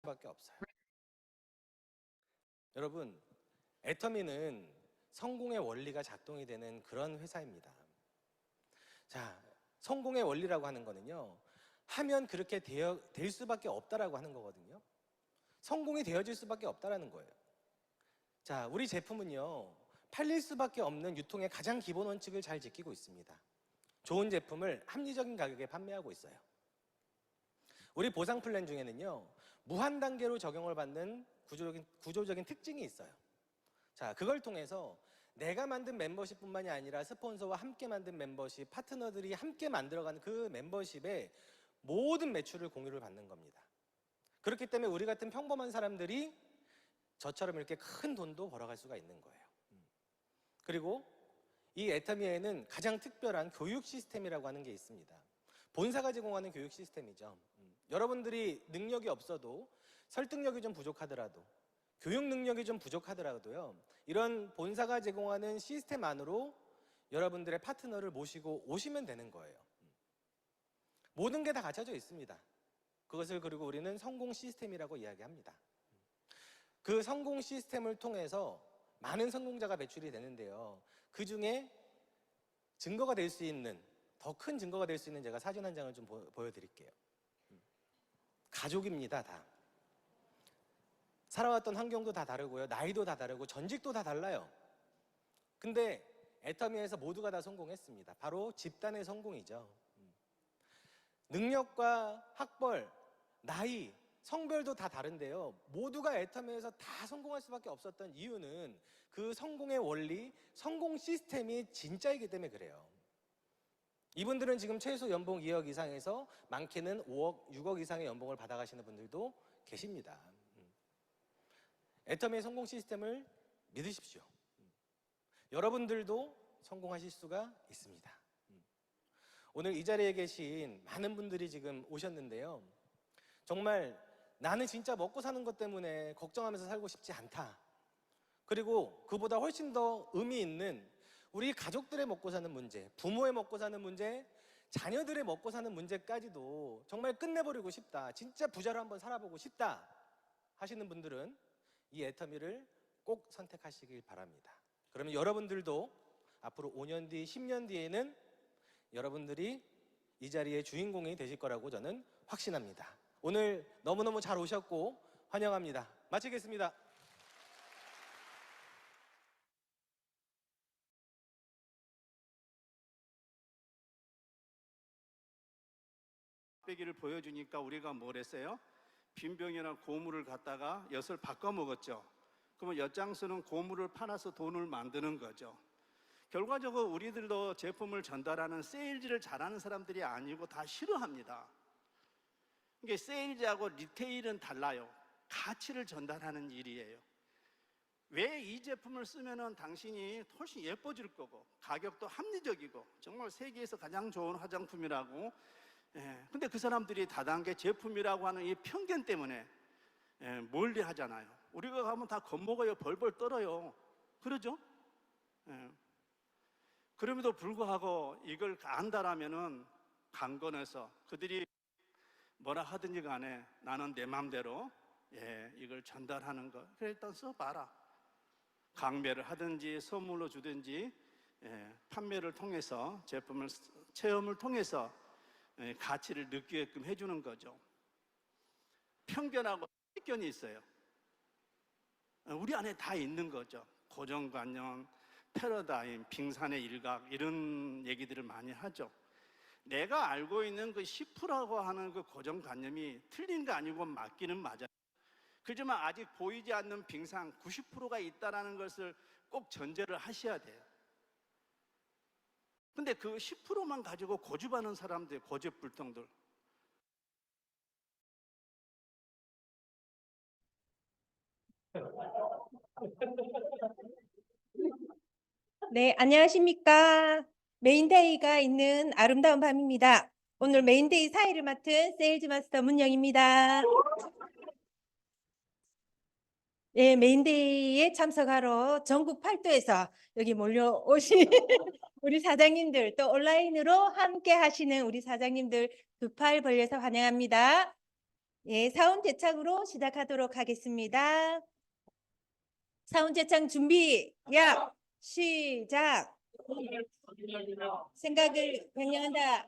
수밖에 없어요. 여러분, 애터미는 성공의 원리가 작동이 되는 그런 회사입니다. 자, 성공의 원리라고 하는 거는요, 하면 그렇게 될 수밖에 없다라고 하는 거거든요. 성공이 되어질 수밖에 없다라는 거예요. 자, 우리 제품은요, 팔릴 수밖에 없는 유통의 가장 기본 원칙을 잘 지키고 있습니다. 좋은 제품을 합리적인 가격에 판매하고 있어요. 우리 보상 플랜 중에는요, 무한 단계로 적용을 받는 구조적인 특징이 있어요. 자, 그걸 통해서 내가 만든 멤버십뿐만이 아니라 스폰서와 함께 만든 멤버십, 파트너들이 함께 만들어가는 그 멤버십의 모든 매출을 공유를 받는 겁니다. 그렇기 때문에 우리 같은 평범한 사람들이 저처럼 이렇게 큰 돈도 벌어갈 수가 있는 거예요. 그리고 이 애터미에는 가장 특별한 교육 시스템이라고 하는 게 있습니다. 본사가 제공하는 교육 시스템이죠. 여러분들이 능력이 없어도, 설득력이 좀 부족하더라도, 교육 능력이 좀 부족하더라도요, 이런 본사가 제공하는 시스템 안으로 여러분들의 파트너를 모시고 오시면 되는 거예요. 모든 게 다 갖춰져 있습니다. 그것을 그리고 우리는 성공 시스템이라고 이야기합니다. 그 성공 시스템을 통해서 많은 성공자가 배출이 되는데요, 그 중에 증거가 될 수 있는, 더 큰 증거가 될 수 있는 제가 사진 한 장을 좀 보여드릴게요. 가족입니다. 다 살아왔던 환경도 다 다르고요, 나이도 다 다르고 전직도 다 달라요. 근데 애터미에서 모두가 다 성공했습니다. 바로 집단의 성공이죠. 능력과 학벌, 나이, 성별도 다 다른데요, 모두가 애터미에서 다 성공할 수밖에 없었던 이유는 그 성공의 원리, 성공 시스템이 진짜이기 때문에 그래요. 이분들은 지금 최소 연봉 2억 이상에서 많게는 5억, 6억 이상의 연봉을 받아가시는 분들도 계십니다. 애터미의 성공 시스템을 믿으십시오. 여러분들도 성공하실 수가 있습니다. 오늘 이 자리에 계신 많은 분들이 지금 오셨는데요, 정말 나는 진짜 먹고 사는 것 때문에 걱정하면서 살고 싶지 않다, 그리고 그보다 훨씬 더 의미 있는 우리 가족들의 먹고 사는 문제, 부모의 먹고 사는 문제, 자녀들의 먹고 사는 문제까지도 정말 끝내버리고 싶다, 진짜 부자로 한번 살아보고 싶다 하시는 분들은 이 애터미를 꼭 선택하시길 바랍니다. 그러면 여러분들도 앞으로 5년 뒤, 10년 뒤에는 여러분들이 이 자리의 주인공이 되실 거라고 저는 확신합니다. 오늘 너무너무 잘 오셨고 환영합니다. 마치겠습니다. 빼기를 보여주니까 우리가 뭘 했어요? 빈병이나 고물을 갖다가 엿을 바꿔 먹었죠. 그러면 엿장수는 고물을 팔아서 돈을 만드는 거죠. 결과적으로 우리들도 제품을 전달하는 세일즈를 잘하는 사람들이 아니고 다 싫어합니다. 이게 세일즈하고 리테일은 달라요. 가치를 전달하는 일이에요. 왜 이 제품을 쓰면은 당신이 훨씬 예뻐질 거고 가격도 합리적이고 정말 세계에서 가장 좋은 화장품이라고. 근데 그 사람들이 다단계 제품이라고 하는 이 편견 때문에 멀리 하잖아요. 우리가 가면 다 겁먹어요. 벌벌 떨어요. 그러죠? 그럼에도 불구하고 이걸 안다라면은 강건해서 그들이 뭐라 하든지 간에 나는 내 마음대로 이걸 전달하는 거. 그래, 일단 써봐라. 강매를 하든지 선물로 주든지 판매를 통해서 제품을 체험을 통해서 가치를 느끼게끔 해주는 거죠. 편견하고 편견이 있어요. 우리 안에 다 있는 거죠. 고정관념, 패러다임, 빙산의 일각 이런 얘기들을 많이 하죠. 내가 알고 있는 그 10%라고 하는 그 고정관념이 틀린 거 아니고 맞기는 맞아요. 그렇지만 아직 보이지 않는 빙산 90%가 있다는 것을 꼭 전제를 하셔야 돼요. 근데 그 10%만 가지고 고집하는 사람들, 고집불통들. 네, 안녕하십니까. 메인데이가 있는 아름다운 밤입니다. 오늘 메인데이 사회를 맡은 세일즈 마스터 문영입니다. 네, 메인데이에 참석하러 전국 팔도에서 여기 몰려오신 우리 사장님들, 또 온라인으로 함께 하시는 우리 사장님들 두 팔 벌려서 환영합니다. 예, 사운 제창으로 시작하도록 하겠습니다. 사운 제창 준비, 야, 시작. 생각을 변형한다.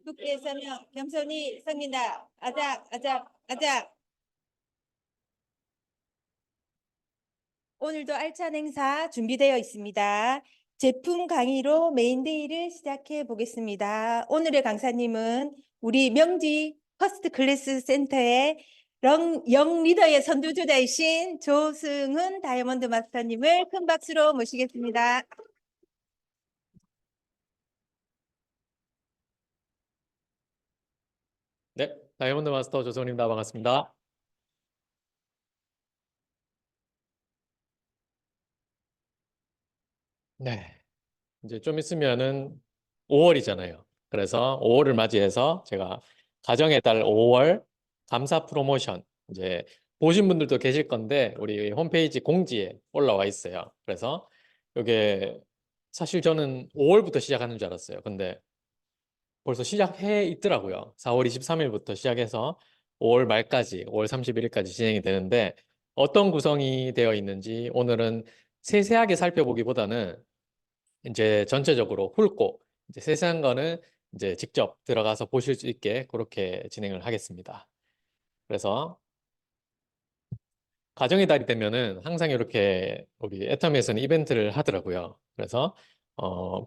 굳게 서며 겸손히 섬긴다. 아작, 아작, 아작. 오늘도 알찬 행사 준비되어 있습니다. 제품 강의로 메인데이를 시작해 보겠습니다. 오늘의 강사님은 우리 명지 퍼스트 클래스 센터의 영 리더의 선두주자이신 조승훈 다이아몬드 마스터님을 큰 박수로 모시겠습니다. 네, 다이아몬드 마스터 조성입니다. 반갑습니다. 네, 이제 좀 있으면은 5월이잖아요. 그래서 5월을 맞이해서 제가 가정의 달 5월 감사 프로모션 이제 보신 분들도 계실 건데 우리 홈페이지 공지에 올라와 있어요. 그래서 이게 사실 저는 5월부터 시작하는 줄 알았어요. 근데 벌써 시작해 있더라고요. 4월 23일부터 시작해서 5월 말까지, 5월 31일까지 진행이 되는데 어떤 구성이 되어 있는지 오늘은 세세하게 살펴보기보다는 이제 전체적으로 훑고 이제 세세한 거는 이제 직접 들어가서 보실 수 있게 그렇게 진행을 하겠습니다. 그래서 가정의 달이 되면은 항상 이렇게 우리 애터미에서는 이벤트를 하더라고요. 그래서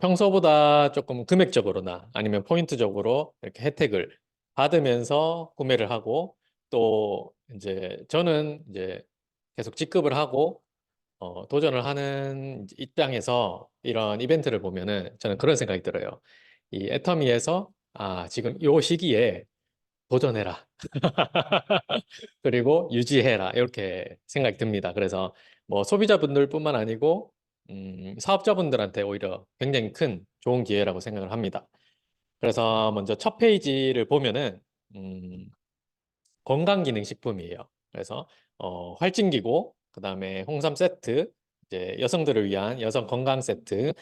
평소보다 조금 금액적으로나 아니면 포인트적으로 이렇게 혜택을 받으면서 구매를 하고 또 이제 저는 이제 계속 직급을 하고 도전을 하는 입장에서 이런 이벤트를 보면은 저는 그런 생각이 들어요. 이 애터미에서 지금 요 시기에 도전해라. 그리고 유지해라. 이렇게 생각이 듭니다. 그래서 뭐 소비자분들뿐만 아니고 사업자분들한테 오히려 굉장히 큰 좋은 기회라고 생각을 합니다. 그래서 먼저 첫 페이지를 보면은 건강기능식품이에요. 그래서 활진기구, 그다음에 홍삼 세트, 이제 여성들을 위한 여성 건강 세트,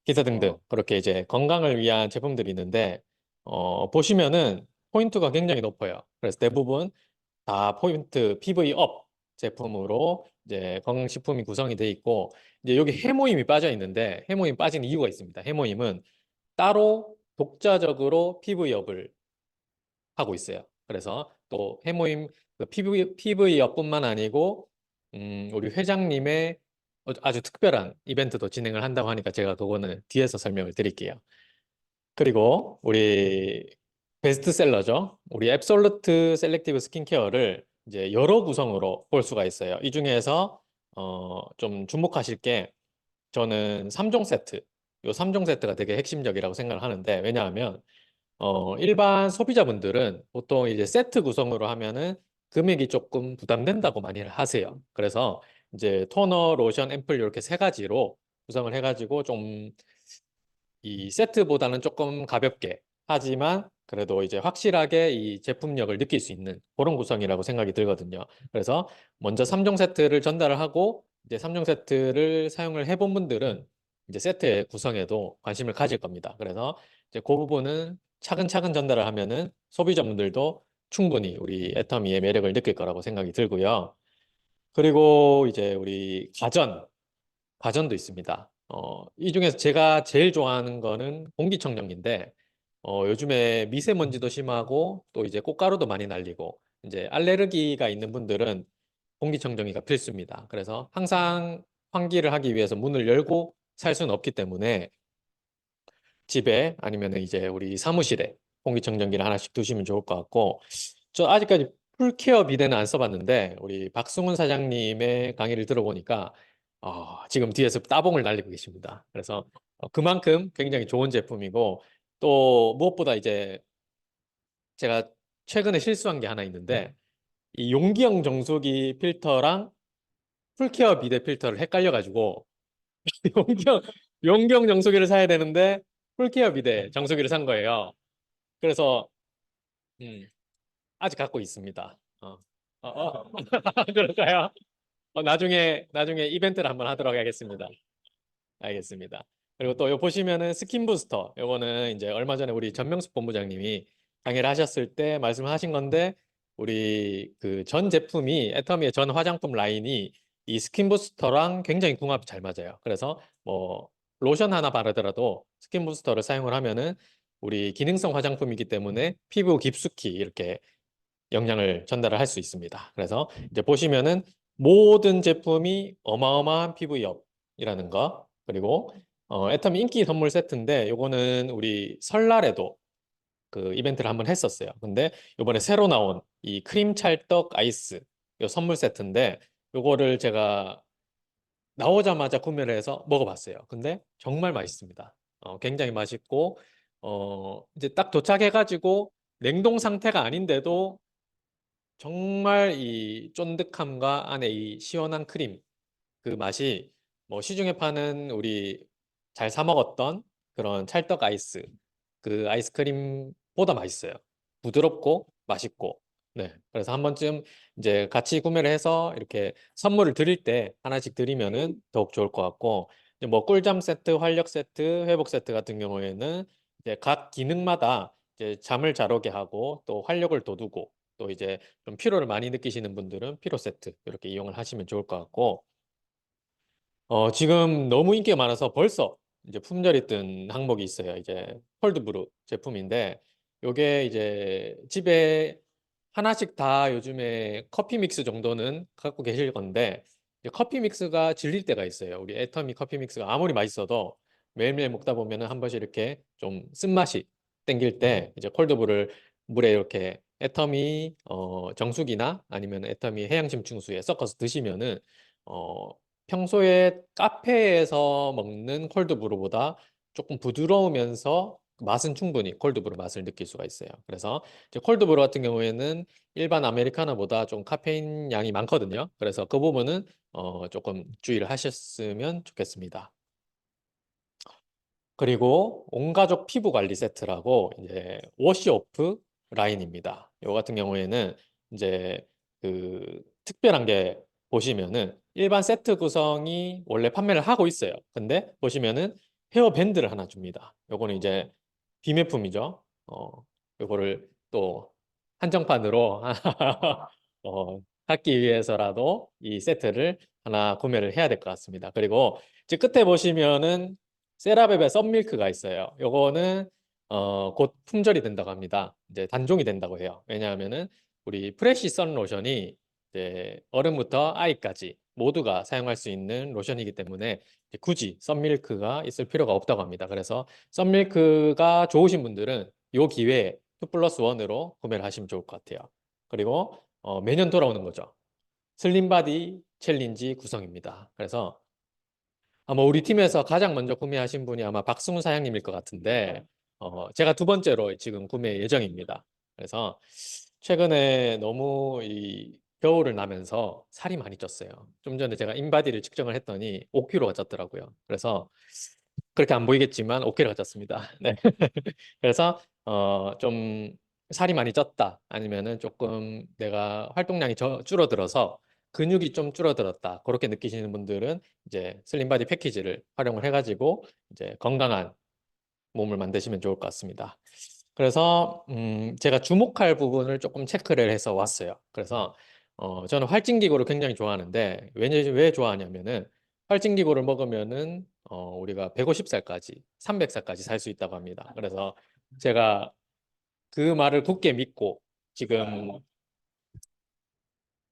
기타 등등 그렇게 이제 건강을 위한 제품들이 있는데 보시면은 포인트가 굉장히 높아요. 그래서 대부분 다 포인트 PV 업 제품으로 이제 건강식품이 구성이 돼 있고 이제 여기 해모임이 빠져 있는데 해모임 빠진 이유가 있습니다. 해모임은 따로 독자적으로 PV 업을 하고 있어요. 그래서 또 해모임 그 PV 업뿐만 아니고 우리 회장님의 아주 특별한 이벤트도 진행을 한다고 하니까 제가 그거는 뒤에서 설명을 드릴게요. 그리고 우리 베스트셀러죠. 우리 앱솔루트 셀렉티브 스킨케어를 이제 여러 구성으로 볼 수가 있어요. 이 중에서 좀 주목하실 게 저는 3종 세트. 요 3종 세트가 되게 핵심적이라고 생각을 하는데 왜냐하면 일반 소비자분들은 보통 이제 세트 구성으로 하면은 금액이 조금 부담된다고 많이 하세요. 그래서 이제 토너, 로션, 앰플 이렇게 세 가지로 구성을 해가지고 좀 이 세트보다는 조금 가볍게 하지만 그래도 이제 확실하게 이 제품력을 느낄 수 있는 그런 구성이라고 생각이 들거든요. 그래서 먼저 3종 세트를 전달을 하고 이제 3종 세트를 사용을 해본 분들은 이제 세트의 구성에도 관심을 가질 겁니다. 그래서 이제 그 부분은 차근차근 전달을 하면은 소비자분들도 충분히 우리 애터미의 매력을 느낄 거라고 생각이 들고요. 그리고 이제 우리 가전도 있습니다. 이 중에서 제가 제일 좋아하는 거는 공기청정기인데, 요즘에 미세먼지도 심하고 또 이제 꽃가루도 많이 날리고, 이제 알레르기가 있는 분들은 공기청정기가 필수입니다. 그래서 항상 환기를 하기 위해서 문을 열고 살 수는 없기 때문에 집에 아니면 이제 우리 사무실에 공기청정기를 하나씩 두시면 좋을 것 같고, 저 아직까지 풀케어 비데는 안 써봤는데 우리 박승훈 사장님의 강의를 들어보니까 지금 뒤에서 따봉을 날리고 계십니다. 그래서 그만큼 굉장히 좋은 제품이고 또 무엇보다 이제 제가 최근에 실수한 게 하나 있는데 이 용기형 정수기 필터랑 풀케어 비데 필터를 헷갈려가지고 용기형 용기형 정수기를 사야 되는데 풀케어 비데 정수기를 산 거예요. 그래서 음, 아직 갖고 있습니다. 그럴까요? 나중에 이벤트를 한번 하도록 하겠습니다. 알겠습니다. 그리고 또 요 보시면은 스킨 부스터. 요거는 이제 얼마 전에 우리 전명숙 본부장님이 강의를 하셨을 때 말씀하신 건데 우리 그 전 제품이 애터미의 전 화장품 라인이 이 스킨 부스터랑 굉장히 궁합이 잘 맞아요. 그래서 뭐 로션 하나 바르더라도 스킨 부스터를 사용을 하면은 우리 기능성 화장품이기 때문에 피부 깊숙이 이렇게 영양을 전달을 할 수 있습니다. 그래서 이제 보시면은 모든 제품이 어마어마한 피부엽이라는 거, 그리고 애터미 인기 선물 세트인데 요거는 우리 설날에도 그 이벤트를 한번 했었어요. 근데 요번에 새로 나온 이 크림 찰떡 아이스 요 선물 세트인데 요거를 제가 나오자마자 구매를 해서 먹어봤어요. 근데 정말 맛있습니다. 굉장히 맛있고 이제 딱 도착해가지고 냉동 상태가 아닌데도 정말 이 쫀득함과 안에 이 시원한 크림 그 맛이 뭐 시중에 파는 우리 잘 사 먹었던 그런 찰떡 아이스 그 아이스크림보다 맛있어요. 부드럽고 맛있고. 네. 그래서 한 번쯤 이제 같이 구매를 해서 이렇게 선물을 드릴 때 하나씩 드리면은 더욱 좋을 것 같고, 이제 뭐 꿀잠 세트, 활력 세트, 회복 세트 같은 경우에는 이제 각 기능마다 이제 잠을 잘 오게 하고 또 활력을 돋우고 또 이제 좀 피로를 많이 느끼시는 분들은 피로 세트 이렇게 이용을 하시면 좋을 것 같고, 지금 너무 인기가 많아서 벌써 이제 품절이 뜬 항목이 있어요. 이제 콜드브루 제품인데, 요게 이제 집에 하나씩 다 요즘에 커피 믹스 정도는 갖고 계실 건데, 이제 커피 믹스가 질릴 때가 있어요. 우리 애터미 커피 믹스가 아무리 맛있어도 매일매일 먹다 보면은 한 번씩 이렇게 좀 쓴맛이 땡길 때, 이제 콜드브루를 물에 이렇게 애터미 정수기나 아니면 애터미 해양 심층수에 섞어서 드시면은 어, 평소에 카페에서 먹는 콜드브루보다 조금 부드러우면서 맛은 충분히 콜드브루 맛을 느낄 수가 있어요. 그래서 이제 콜드브루 같은 경우에는 일반 아메리카노보다 좀 카페인 양이 많거든요. 그래서 그 부분은 조금 주의를 하셨으면 좋겠습니다. 그리고 온가족 피부 관리 세트라고 이제 워시오프 라인입니다. 이거 같은 경우에는 이제 그 특별한 게 보시면은 일반 세트 구성이 원래 판매를 하고 있어요. 근데 보시면은 헤어 밴드를 하나 줍니다. 요거는 이제 비매품이죠. 요거를 또 한정판으로 갖기 위해서라도 이 세트를 하나 구매를 해야 될 것 같습니다. 그리고 이제 끝에 보시면은 세라첵의 썬밀크가 있어요. 요거는 곧 품절이 된다고 합니다. 이제 단종이 된다고 해요. 왜냐하면은 우리 프레시 선 로션이 이제 어른부터 아이까지 모두가 사용할 수 있는 로션이기 때문에 이제 굳이 썬밀크가 있을 필요가 없다고 합니다. 그래서 썬밀크가 좋으신 분들은 요 기회에 2 플러스 1으로 구매를 하시면 좋을 것 같아요. 그리고 매년 돌아오는 거죠. 슬림바디 챌린지 구성입니다. 그래서 아마 우리 팀에서 가장 먼저 구매하신 분이 아마 박승훈 사장님일 것 같은데, 제가 두 번째로 지금 구매 예정입니다. 그래서 최근에 너무 이 겨울을 나면서 살이 많이 쪘어요. 좀 전에 제가 인바디를 측정을 했더니 5kg가 쪘더라고요. 그래서 그렇게 안 보이겠지만 5kg가 쪘습니다. 네. 그래서 좀 살이 많이 쪘다 아니면은 조금 내가 활동량이 줄어들어서 근육이 좀 줄어들었다 그렇게 느끼시는 분들은 이제 슬림바디 패키지를 활용을 해가지고 이제 건강한 몸을 만드시면 좋을 것 같습니다. 그래서 제가 주목할 부분을 조금 체크를 해서 왔어요. 그래서 저는 활진기구를 굉장히 좋아하는데 왜 좋아하냐면은 활진기구를 먹으면은 우리가 150살까지 300살까지 살 수 있다고 합니다. 그래서 제가 그 말을 굳게 믿고 지금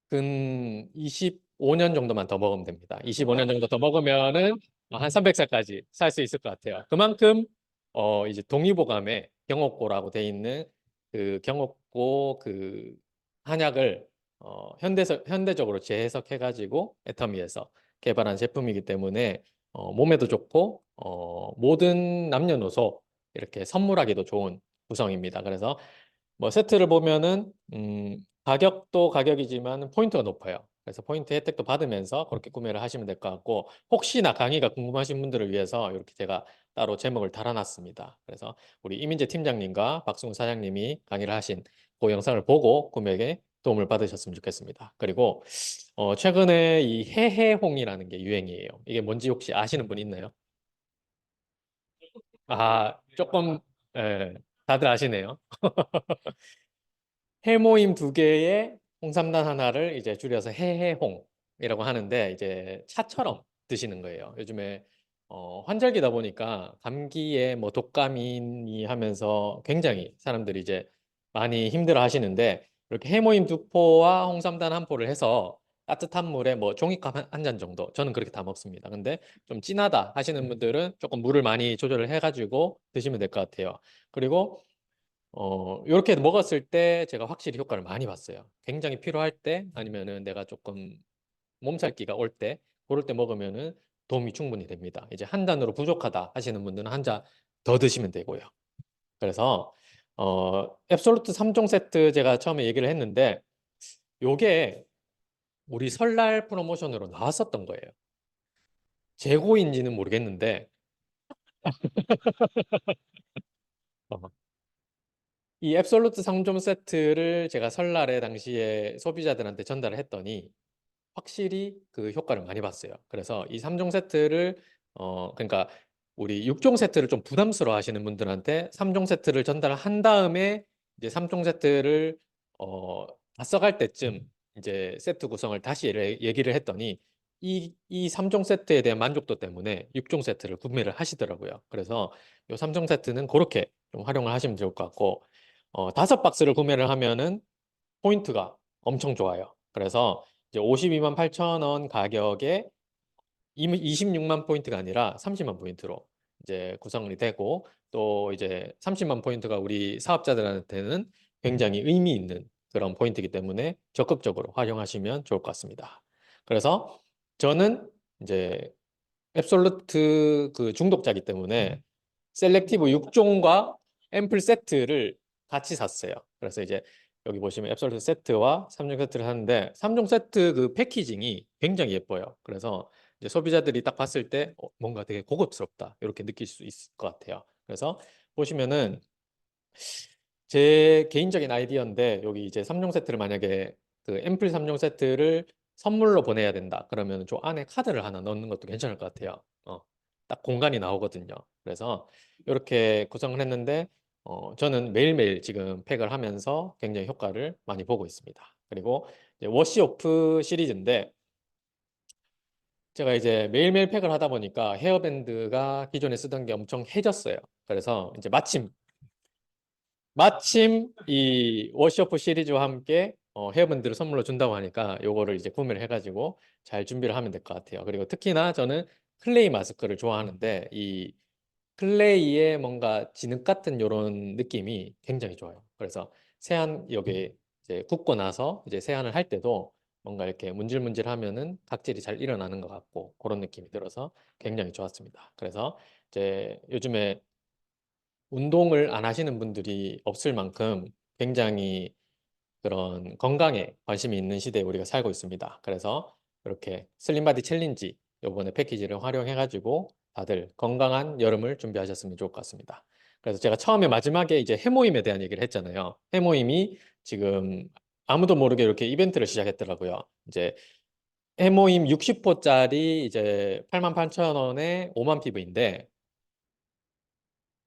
근 25년 정도만 더 먹으면 됩니다. 25년 정도 더 먹으면은 한 300살까지 살 수 있을 것 같아요. 그만큼 이제 동의보감에 경옥고라고 돼 있는 그 경옥고 그 한약을 현대적으로 재해석해가지고 애터미에서 개발한 제품이기 때문에 몸에도 좋고 모든 남녀노소 이렇게 선물하기도 좋은 구성입니다. 그래서 뭐 세트를 보면은 가격도 가격이지만 포인트가 높아요. 그래서 포인트 혜택도 받으면서 그렇게 구매를 하시면 될 것 같고, 혹시나 강의가 궁금하신 분들을 위해서 이렇게 제가 따로 제목을 달아놨습니다. 그래서 우리 이민재 팀장님과 박승우 사장님이 강의를 하신 그 영상을 보고 구매에 도움을 받으셨으면 좋겠습니다. 그리고 최근에 이 해해홍이라는 게 유행이에요. 이게 뭔지 혹시 아시는 분 있나요? 조금 예, 다들 아시네요. 해모임 2개에 홍삼단 하나를 이제 줄여서 해해홍이라고 하는데 이제 차처럼 드시는 거예요. 요즘에 환절기다 보니까 감기에 뭐 독감이니 하면서 굉장히 사람들이 이제 많이 힘들어 하시는데 이렇게 해모임 2포와 홍삼단 1포를 해서 따뜻한 물에 뭐 종이컵 한 잔 정도 저는 그렇게 다 먹습니다. 근데 좀 진하다 하시는 분들은 조금 물을 많이 조절을 해가지고 드시면 될 것 같아요. 그리고 이렇게 먹었을 때 제가 확실히 효과를 많이 봤어요. 굉장히 피로할 때 아니면은 내가 조금 몸살기가 올 때 그럴 때 먹으면은 도움이 충분히 됩니다. 이제 한 잔으로 부족하다 하시는 분들은 한 잔 더 드시면 되고요. 그래서 앱솔루트 3종 세트 제가 처음에 얘기를 했는데 요게 우리 설날 프로모션으로 나왔었던 거예요. 재고인지는 모르겠는데 어, 이 앱솔루트 3종 세트를 제가 설날에 당시에 소비자들한테 전달을 했더니 확실히 그 효과를 많이 봤어요. 그래서 이 3종 세트를 그러니까 우리 6종 세트를 좀 부담스러워 하시는 분들한테 3종 세트를 전달한 다음에 이제 3종 세트를 다 써갈 때쯤 이제 세트 구성을 다시 얘기를 했더니 이 3종 세트에 대한 만족도 때문에 6종 세트를 구매를 하시더라고요. 그래서 이 3종 세트는 그렇게 좀 활용을 하시면 좋을 것 같고 5박스를 구매를 하면은 포인트가 엄청 좋아요. 그래서 이제 52만 8천 원 가격에 26만 포인트가 아니라 30만 포인트로 이제 구성이 되고 또 이제 30만 포인트가 우리 사업자들한테는 굉장히 의미 있는 그런 포인트이기 때문에 적극적으로 활용하시면 좋을 것 같습니다. 그래서 저는 이제 앱솔루트 그 중독자이기 때문에 셀렉티브 6종과 앰플 세트를 같이 샀어요. 그래서 이제 여기 보시면 앱솔루트 세트와 3종 세트를 샀는데 3종 세트 그 패키징이 굉장히 예뻐요. 그래서 이제 소비자들이 딱 봤을 때 뭔가 되게 고급스럽다 이렇게 느낄 수 있을 것 같아요. 그래서 보시면은 제 개인적인 아이디어인데 여기 이제 3종 세트를 만약에 그 앰플 3종 세트를 선물로 보내야 된다. 그러면 저 안에 카드를 하나 넣는 것도 괜찮을 것 같아요. 딱 공간이 나오거든요. 그래서 이렇게 구성을 했는데 저는 매일매일 지금 팩을 하면서 굉장히 효과를 많이 보고 있습니다. 그리고 이제 워시오프 시리즈인데 제가 이제 매일매일 팩을 하다 보니까 헤어밴드가 기존에 쓰던 게 엄청 해졌어요. 그래서 이제 마침 이 워시오프 시리즈와 함께 헤어밴드를 선물로 준다고 하니까 요거를 이제 구매를 해가지고 잘 준비를 하면 될 것 같아요. 그리고 특히나 저는 클레이 마스크를 좋아하는데 이 클레이의 뭔가 진흙 같은 요런 느낌이 굉장히 좋아요. 그래서 세안 여기 이제 굽고 나서 이제 세안을 할 때도 뭔가 이렇게 문질문질 하면은 각질이 잘 일어나는 것 같고 그런 느낌이 들어서 굉장히 좋았습니다. 그래서 이제 요즘에 운동을 안 하시는 분들이 없을 만큼 굉장히 그런 건강에 관심이 있는 시대에 우리가 살고 있습니다. 그래서 이렇게 슬림바디 챌린지 요번에 패키지를 활용해 가지고 다들 건강한 여름을 준비하셨으면 좋을 것 같습니다. 그래서 제가 처음에 마지막에 이제 해모임에 대한 얘기를 했잖아요. 해모임이 지금 아무도 모르게 이렇게 이벤트를 시작했더라고요. 이제 해모임 60호짜리 이제 88,000원에 5만 PV인데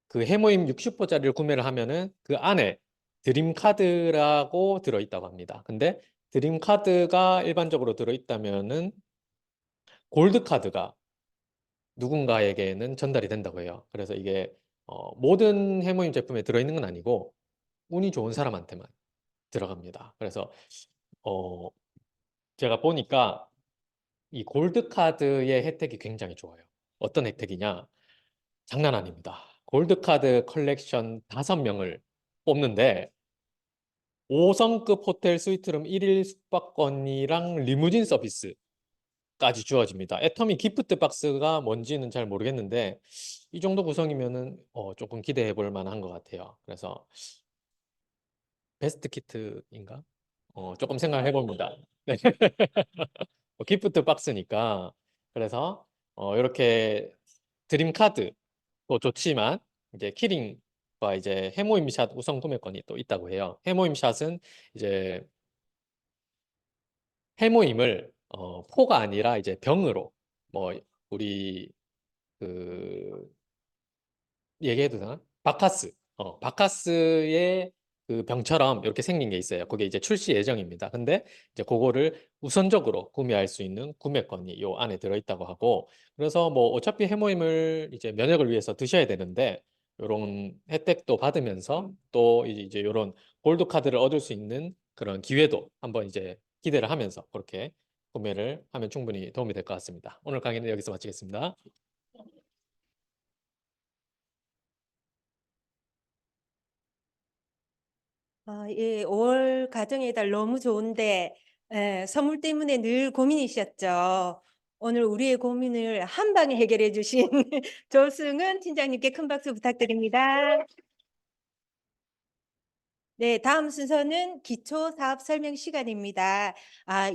그 해모임 60호짜리를 구매를 하면은 그 안에 드림카드라고 들어있다고 합니다. 근데 드림카드가 일반적으로 들어있다면은 골드카드가 누군가에게는 전달이 된다고 해요. 그래서 이게 모든 해모임 제품에 들어있는 건 아니고 운이 좋은 사람한테만 들어갑니다. 그래서 어, 제가 보니까 이 골드카드의 혜택이 굉장히 좋아요. 어떤 혜택이냐? 장난 아닙니다. 골드카드 컬렉션 5명을 뽑는데 5성급 호텔 스위트룸 1일 숙박권이랑 리무진 서비스까지 주어집니다. 애터미 기프트 박스가 뭔지는 잘 모르겠는데 이 정도 구성이면은 조금 기대해 볼 만한 것 같아요. 그래서 베스트 키트인가? 조금 생각해 봅니다. 네. 기프트 박스니까 그래서 이렇게 드림 카드도 좋지만 이제 키링과 이제 해모임 샷 우선 구매권이 또 있다고 해요. 해모임 샷은 이제 해모임을 포가 아니라 이제 병으로 뭐 우리 그 얘기해도 되나? 바카스의 그 병처럼 이렇게 생긴 게 있어요. 그게 이제 출시 예정입니다. 근데 이제 그거를 우선적으로 구매할 수 있는 구매권이 요 안에 들어있다고 하고, 그래서 뭐 어차피 해모임을 이제 면역을 위해서 드셔야 되는데 요런 혜택도 받으면서 또 이제 요런 골드 카드를 얻을 수 있는 그런 기회도 한번 이제 기대를 하면서 그렇게 구매를 하면 충분히 도움이 될 것 같습니다. 오늘 강의는 여기서 마치겠습니다. 예, 5월 가정의 달 너무 좋은데 선물 때문에 늘 고민이셨죠. 오늘 우리의 고민을 한 방에 해결해 주신 조승은 팀장님께 큰 박수 부탁드립니다. 네, 다음 순서는 기초 사업 설명 시간입니다.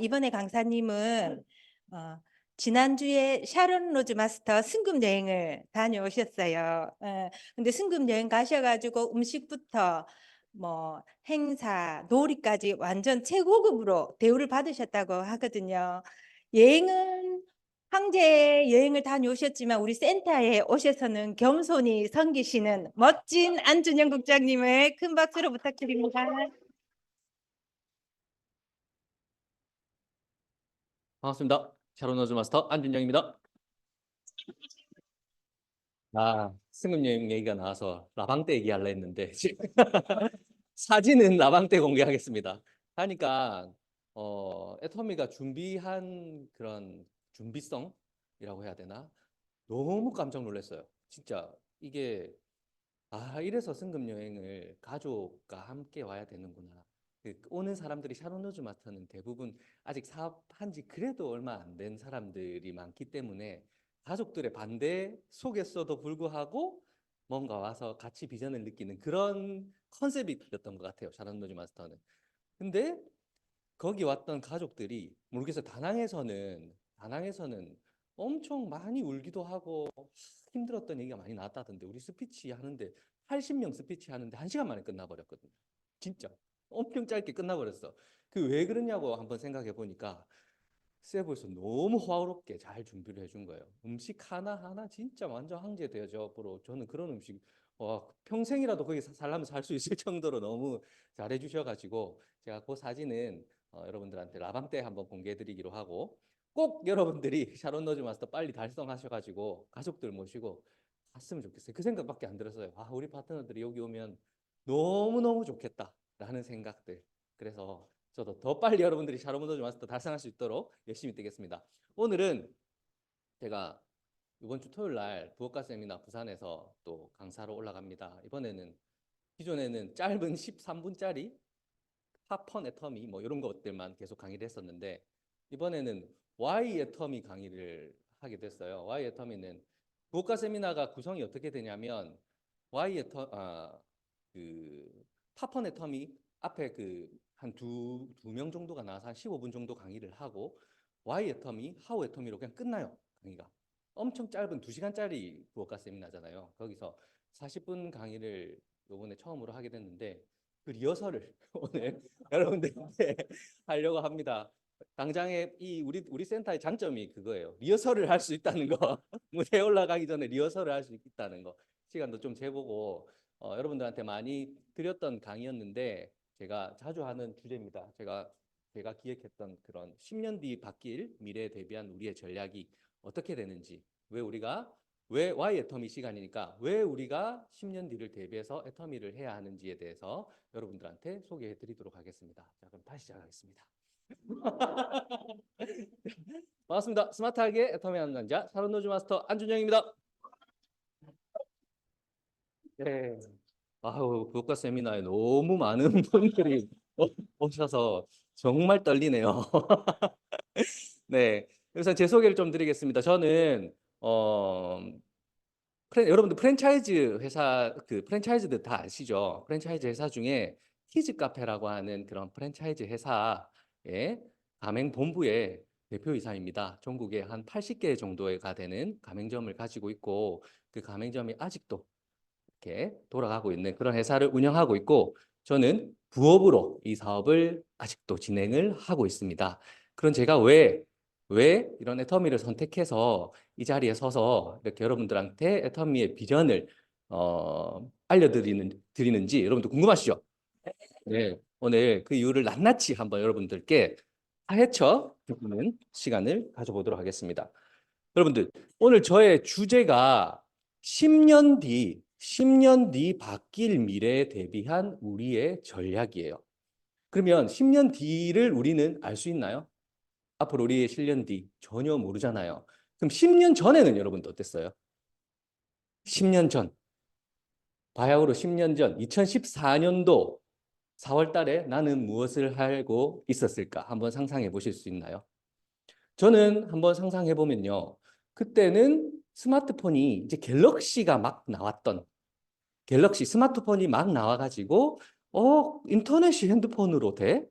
이번에 강사님은 지난주에 샤론 로즈 마스터 승급 여행을 다녀오셨어요. 근데 승급 여행 가셔가지고 음식부터 뭐 행사, 놀이까지 완전 최고급으로 대우를 받으셨다고 하거든요. 여행은 황제 여행을 다녀오셨지만 우리 센터에 오셔서는 겸손히 섬기시는 멋진 안준영 국장님을 큰 박수로 부탁드립니다. 반갑습니다. 샤론 로즈 마스터 안준영입니다. 승급 여행 얘기가 나와서 라방떼 얘기하려 했는데 지금 사진은 라방떼 공개하겠습니다. 하니까 애터미가 준비한 그런 준비성이라고 해야 되나? 너무 깜짝 놀랐어요. 진짜 이게 이래서 승급 여행을 가족과 함께 와야 되는구나. 오는 사람들이 샤론 로즈 마스터는 대부분 아직 사업한 지 그래도 얼마 안 된 사람들이 많기 때문에 가족들의 반대 속에서도 불구하고 뭔가 와서 같이 비전을 느끼는 그런 컨셉이었던 것 같아요. 샤론 로즈 마스터는. 근데 거기 왔던 가족들이 모르겠어요. 다낭에서는 엄청 많이 울기도 하고 힘들었던 얘기가 많이 나왔다던데, 우리 스피치 하는데 80명 스피치 하는데 1시간 만에 끝나버렸거든요. 진짜 엄청 짧게 끝나버렸어. 그 왜 그러냐고 한번 생각해 보니까 세부에서 너무 화롭게 잘 준비를 해준 거예요. 음식 하나하나 진짜 완전 황제 대접으로, 저는 그런 음식 평생이라도 거기 살려면 살 수 있을 정도로 너무 잘해 주셔가지고, 제가 그 사진은 여러분들한테 라방 때 한번 공개해 드리기로 하고, 꼭 여러분들이 샤론 로즈 마스터 빨리 달성하셔가지고 가족들 모시고 갔으면 좋겠어요. 그 생각밖에 안 들었어요. 우리 파트너들이 여기 오면 너무너무 좋겠다라는 생각들. 그래서 저도 더 빨리 여러분들이 샤론 로즈 마스터 달성할 수 있도록 열심히 뛰겠습니다. 오늘은 제가 이번 주 토요일 날 부업가 세미나 부산에서 또 강사로 올라갑니다. 이번에는 기존에는 짧은 13분짜리 팝펀 애터미 뭐 이런 것들만 계속 강의를 했었는데, 이번에는 Y 애터미 강의를 하게 됐어요. Y 애터미는 부업가 세미나가 구성이 어떻게 되냐면, 그 팝펀 애터미 앞에 한 두 명 정도가 나와서 한 15분 정도 강의를 하고, Y 애터미, 하우 애터미로 그냥 끝나요. 강의가 엄청 짧은 2시간짜리 부업가 세미나잖아요. 거기서 40분 강의를 이번에 처음으로 하게 됐는데, 그 리허설을 오늘 여러분들한테 하려고 합니다. 당장에 우리 센터의 장점이 그거예요. 리허설을 할 수 있다는 거. 무대에 올라가기 전에 리허설을 할 수 있다는 거. 시간도 좀 재보고 여러분들한테 많이 드렸던 강의였는데, 제가 자주 하는 주제입니다. 제가 기획했던 그런 10년 뒤 바뀔 미래에 대비한 우리의 전략이 어떻게 되는지, 왜 Y 애터미 시간이니까 왜 우리가 10년 뒤를 대비해서 애터미를 해야 하는지에 대해서 여러분들한테 소개해 드리도록 하겠습니다. 자, 그럼 다시 시작하겠습니다. 반갑습니다. 스마트하게 애터미 하는 남자 샤론 로즈 마스터 안준영입니다. 네. 부업가 세미나에 너무 많은 분들이 오셔서 정말 떨리네요. 네. 그래서 제 소개를 좀 드리겠습니다. 저는 여러분들 프랜차이즈 회사, 프랜차이즈들 다 아시죠? 프랜차이즈 회사 중에 키즈 카페라고 하는 그런 프랜차이즈 회사의 가맹 본부의 대표이사입니다. 전국에 한 80개 정도가 되는 가맹점을 가지고 있고, 그 가맹점이 아직도 이렇게 돌아가고 있는 그런 회사를 운영하고 있고, 저는 부업으로 이 사업을 아직도 진행을 하고 있습니다. 그런 제가 왜 이런 애터미를 선택해서 이 자리에 서서 이렇게 여러분들한테 애터미의 비전을 알려드리는지 여러분들 궁금하시죠? 네, 오늘 그 이유를 낱낱이 한번 여러분들께 파헤쳐 보는 시간을 가져보도록 하겠습니다. 여러분들, 오늘 저의 주제가 10년 뒤 바뀔 미래에 대비한 우리의 전략이에요. 그러면 10년 뒤를 우리는 알 수 있나요? 앞으로 우리의 10년 뒤 전혀 모르잖아요. 그럼 10년 전에는 여러분들 어땠어요? 10년 전, 바야흐로 10년 전, 2014년도 4월 달에 나는 무엇을 하고 있었을까? 한번 상상해 보실 수 있나요? 저는 한번 상상해 보면요. 그때는 스마트폰이 이제 갤럭시가 막 나왔던, 갤럭시 스마트폰이 막 나와가지고, 인터넷이 핸드폰으로 돼?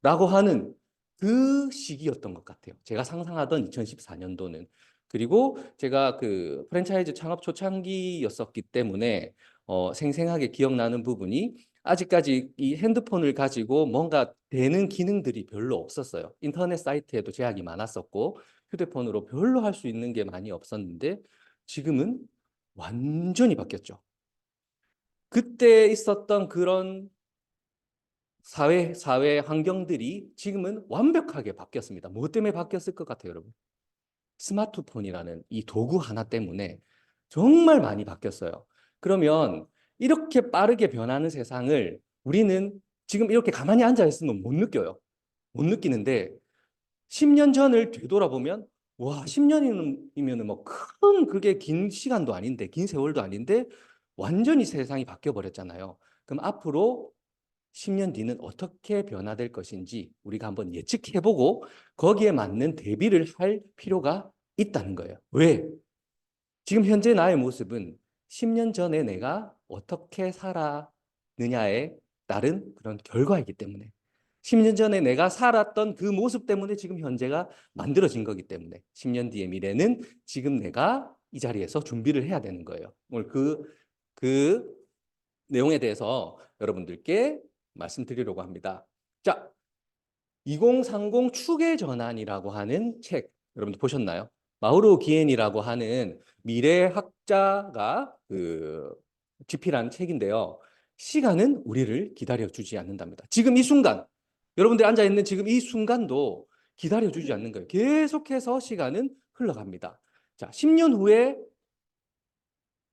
라고 하는 그 시기였던 것 같아요. 제가 상상하던 2014년도는. 그리고 제가 그 프랜차이즈 창업 초창기였었기 때문에 생생하게 기억나는 부분이 아직까지 이 핸드폰을 가지고 뭔가 되는 기능들이 별로 없었어요. 인터넷 사이트에도 제약이 많았었고 휴대폰으로 별로 할 수 있는 게 많이 없었는데 지금은 완전히 바뀌었죠. 그때 있었던 그런 사회 환경들이 지금은 완벽하게 바뀌었습니다. 뭐 때문에 바뀌었을 것 같아요, 여러분? 스마트폰이라는 이 도구 하나 때문에 정말 많이 바뀌었어요. 그러면 이렇게 빠르게 변하는 세상을 우리는 지금 이렇게 가만히 앉아 있으면 못 느껴요. 못 느끼는데 10년 전을 되돌아보면 와, 10년이면 뭐 큰 그게 긴 시간도 아닌데 긴 세월도 아닌데 완전히 세상이 바뀌어 버렸잖아요. 그럼 앞으로 10년 뒤는 어떻게 변화될 것인지 우리가 한번 예측해보고 거기에 맞는 대비를 할 필요가 있다는 거예요. 왜? 지금 현재 나의 모습은 10년 전에 내가 어떻게 살았느냐에 따른 그런 결과이기 때문에 10년 전에 내가 살았던 그 모습 때문에 지금 현재가 만들어진 거기 때문에 10년 뒤의 미래는 지금 내가 이 자리에서 준비를 해야 되는 거예요. 오늘 그 내용에 대해서 여러분들께 말씀드리려고 합니다. 자, 2030 추계 전환이라고 하는 책 여러분들 보셨나요? 마우로 기엔이라고 하는 미래학자가 집필한 책인데요. 시간은 우리를 기다려주지 않는답니다. 지금 이 순간, 여러분들 앉아 있는 지금 이 순간도 기다려주지 않는 거예요. 계속해서 시간은 흘러갑니다. 자, 10년 후에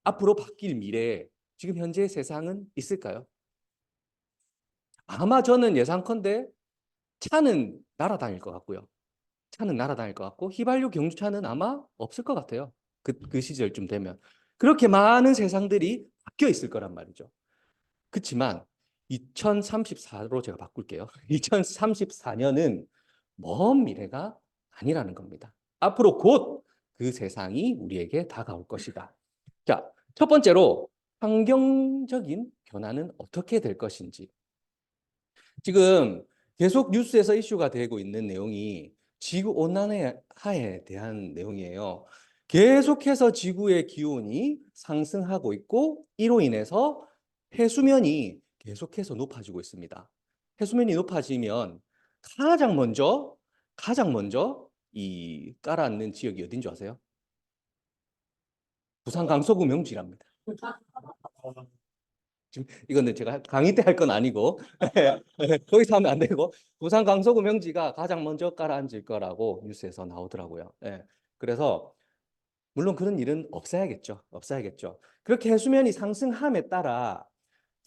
앞으로 바뀔 미래에 지금 현재 세상은 있을까요? 아마 저는 예상컨대 차는 날아다닐 것 같고요. 차는 날아다닐 것 같고 휘발유 경주차는 아마 없을 것 같아요. 그 시절쯤 되면. 그렇게 많은 세상들이 바뀌어 있을 거란 말이죠. 그렇지만 2034로 제가 바꿀게요. 2034년은 먼 미래가 아니라는 겁니다. 앞으로 곧 그 세상이 우리에게 다가올 것이다. 자, 첫 번째로 환경적인 변화는 어떻게 될 것인지. 지금 계속 뉴스에서 이슈가 되고 있는 내용이 지구 온난화에 대한 내용이에요. 계속해서 지구의 기온이 상승하고 있고 이로 인해서 해수면이 계속해서 높아지고 있습니다. 해수면이 높아지면 가장 먼저 이 깔아앉는 지역이 어딘 줄 아세요? 부산 강서구 명지랍니다. 지금 이거는 제가 강의 때 할 건 아니고 거기서 하면 안 되고 부산 강서구 명지가 가장 먼저 깔아앉을 거라고 뉴스에서 나오더라고요. 예. 그래서 물론 그런 일은 없어야겠죠. 없어야겠죠. 그렇게 해수면이 상승함에 따라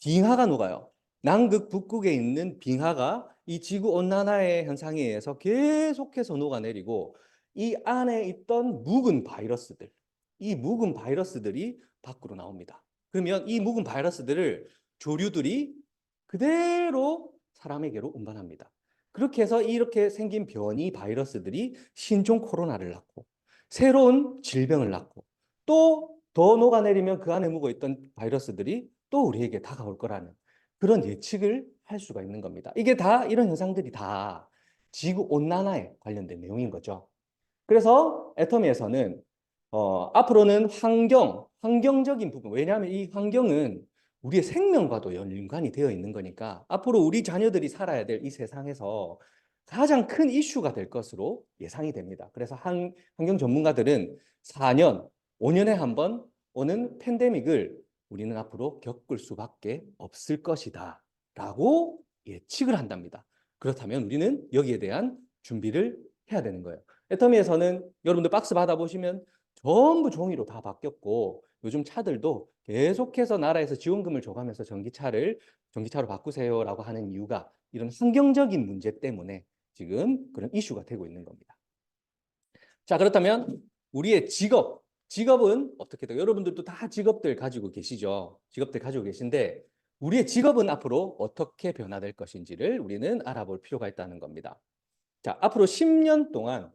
빙하가 녹아요. 남극, 북극에 있는 빙하가 이 지구 온난화의 현상에 의해서 계속해서 녹아내리고 이 안에 있던 묵은 바이러스들, 이 묵은 바이러스들이 밖으로 나옵니다. 그러면 이 묵은 바이러스들을 조류들이 그대로 사람에게로 운반합니다. 그렇게 해서 이렇게 생긴 변이 바이러스들이 신종 코로나를 낳고 새로운 질병을 낳고 또 더 녹아내리면 그 안에 묵어있던 바이러스들이 또 우리에게 다가올 거라는 그런 예측을 할 수가 있는 겁니다. 이게 다 이런 현상들이 다 지구 온난화에 관련된 내용인 거죠. 그래서 애터미에서는 앞으로는 환경적인 부분, 왜냐하면 이 환경은 우리의 생명과도 연관이 되어 있는 거니까 앞으로 우리 자녀들이 살아야 될 이 세상에서 가장 큰 이슈가 될 것으로 예상이 됩니다. 그래서 환경 전문가들은 4년, 5년에 한 번 오는 팬데믹을 우리는 앞으로 겪을 수밖에 없을 것이다 라고 예측을 한답니다. 그렇다면 우리는 여기에 대한 준비를 해야 되는 거예요. 애터미에서는 여러분들 박스 받아보시면 전부 종이로 다 바뀌었고 요즘 차들도 계속해서 나라에서 지원금을 줘가면서 전기차로 바꾸세요라고 하는 이유가 이런 환경적인 문제 때문에 지금 그런 이슈가 되고 있는 겁니다. 자, 그렇다면 우리의 직업은 어떻게 돼요? 여러분들도 다 직업들 가지고 계시죠? 직업들 가지고 계신데 우리의 직업은 앞으로 어떻게 변화될 것인지를 우리는 알아볼 필요가 있다는 겁니다. 자, 앞으로 10년 동안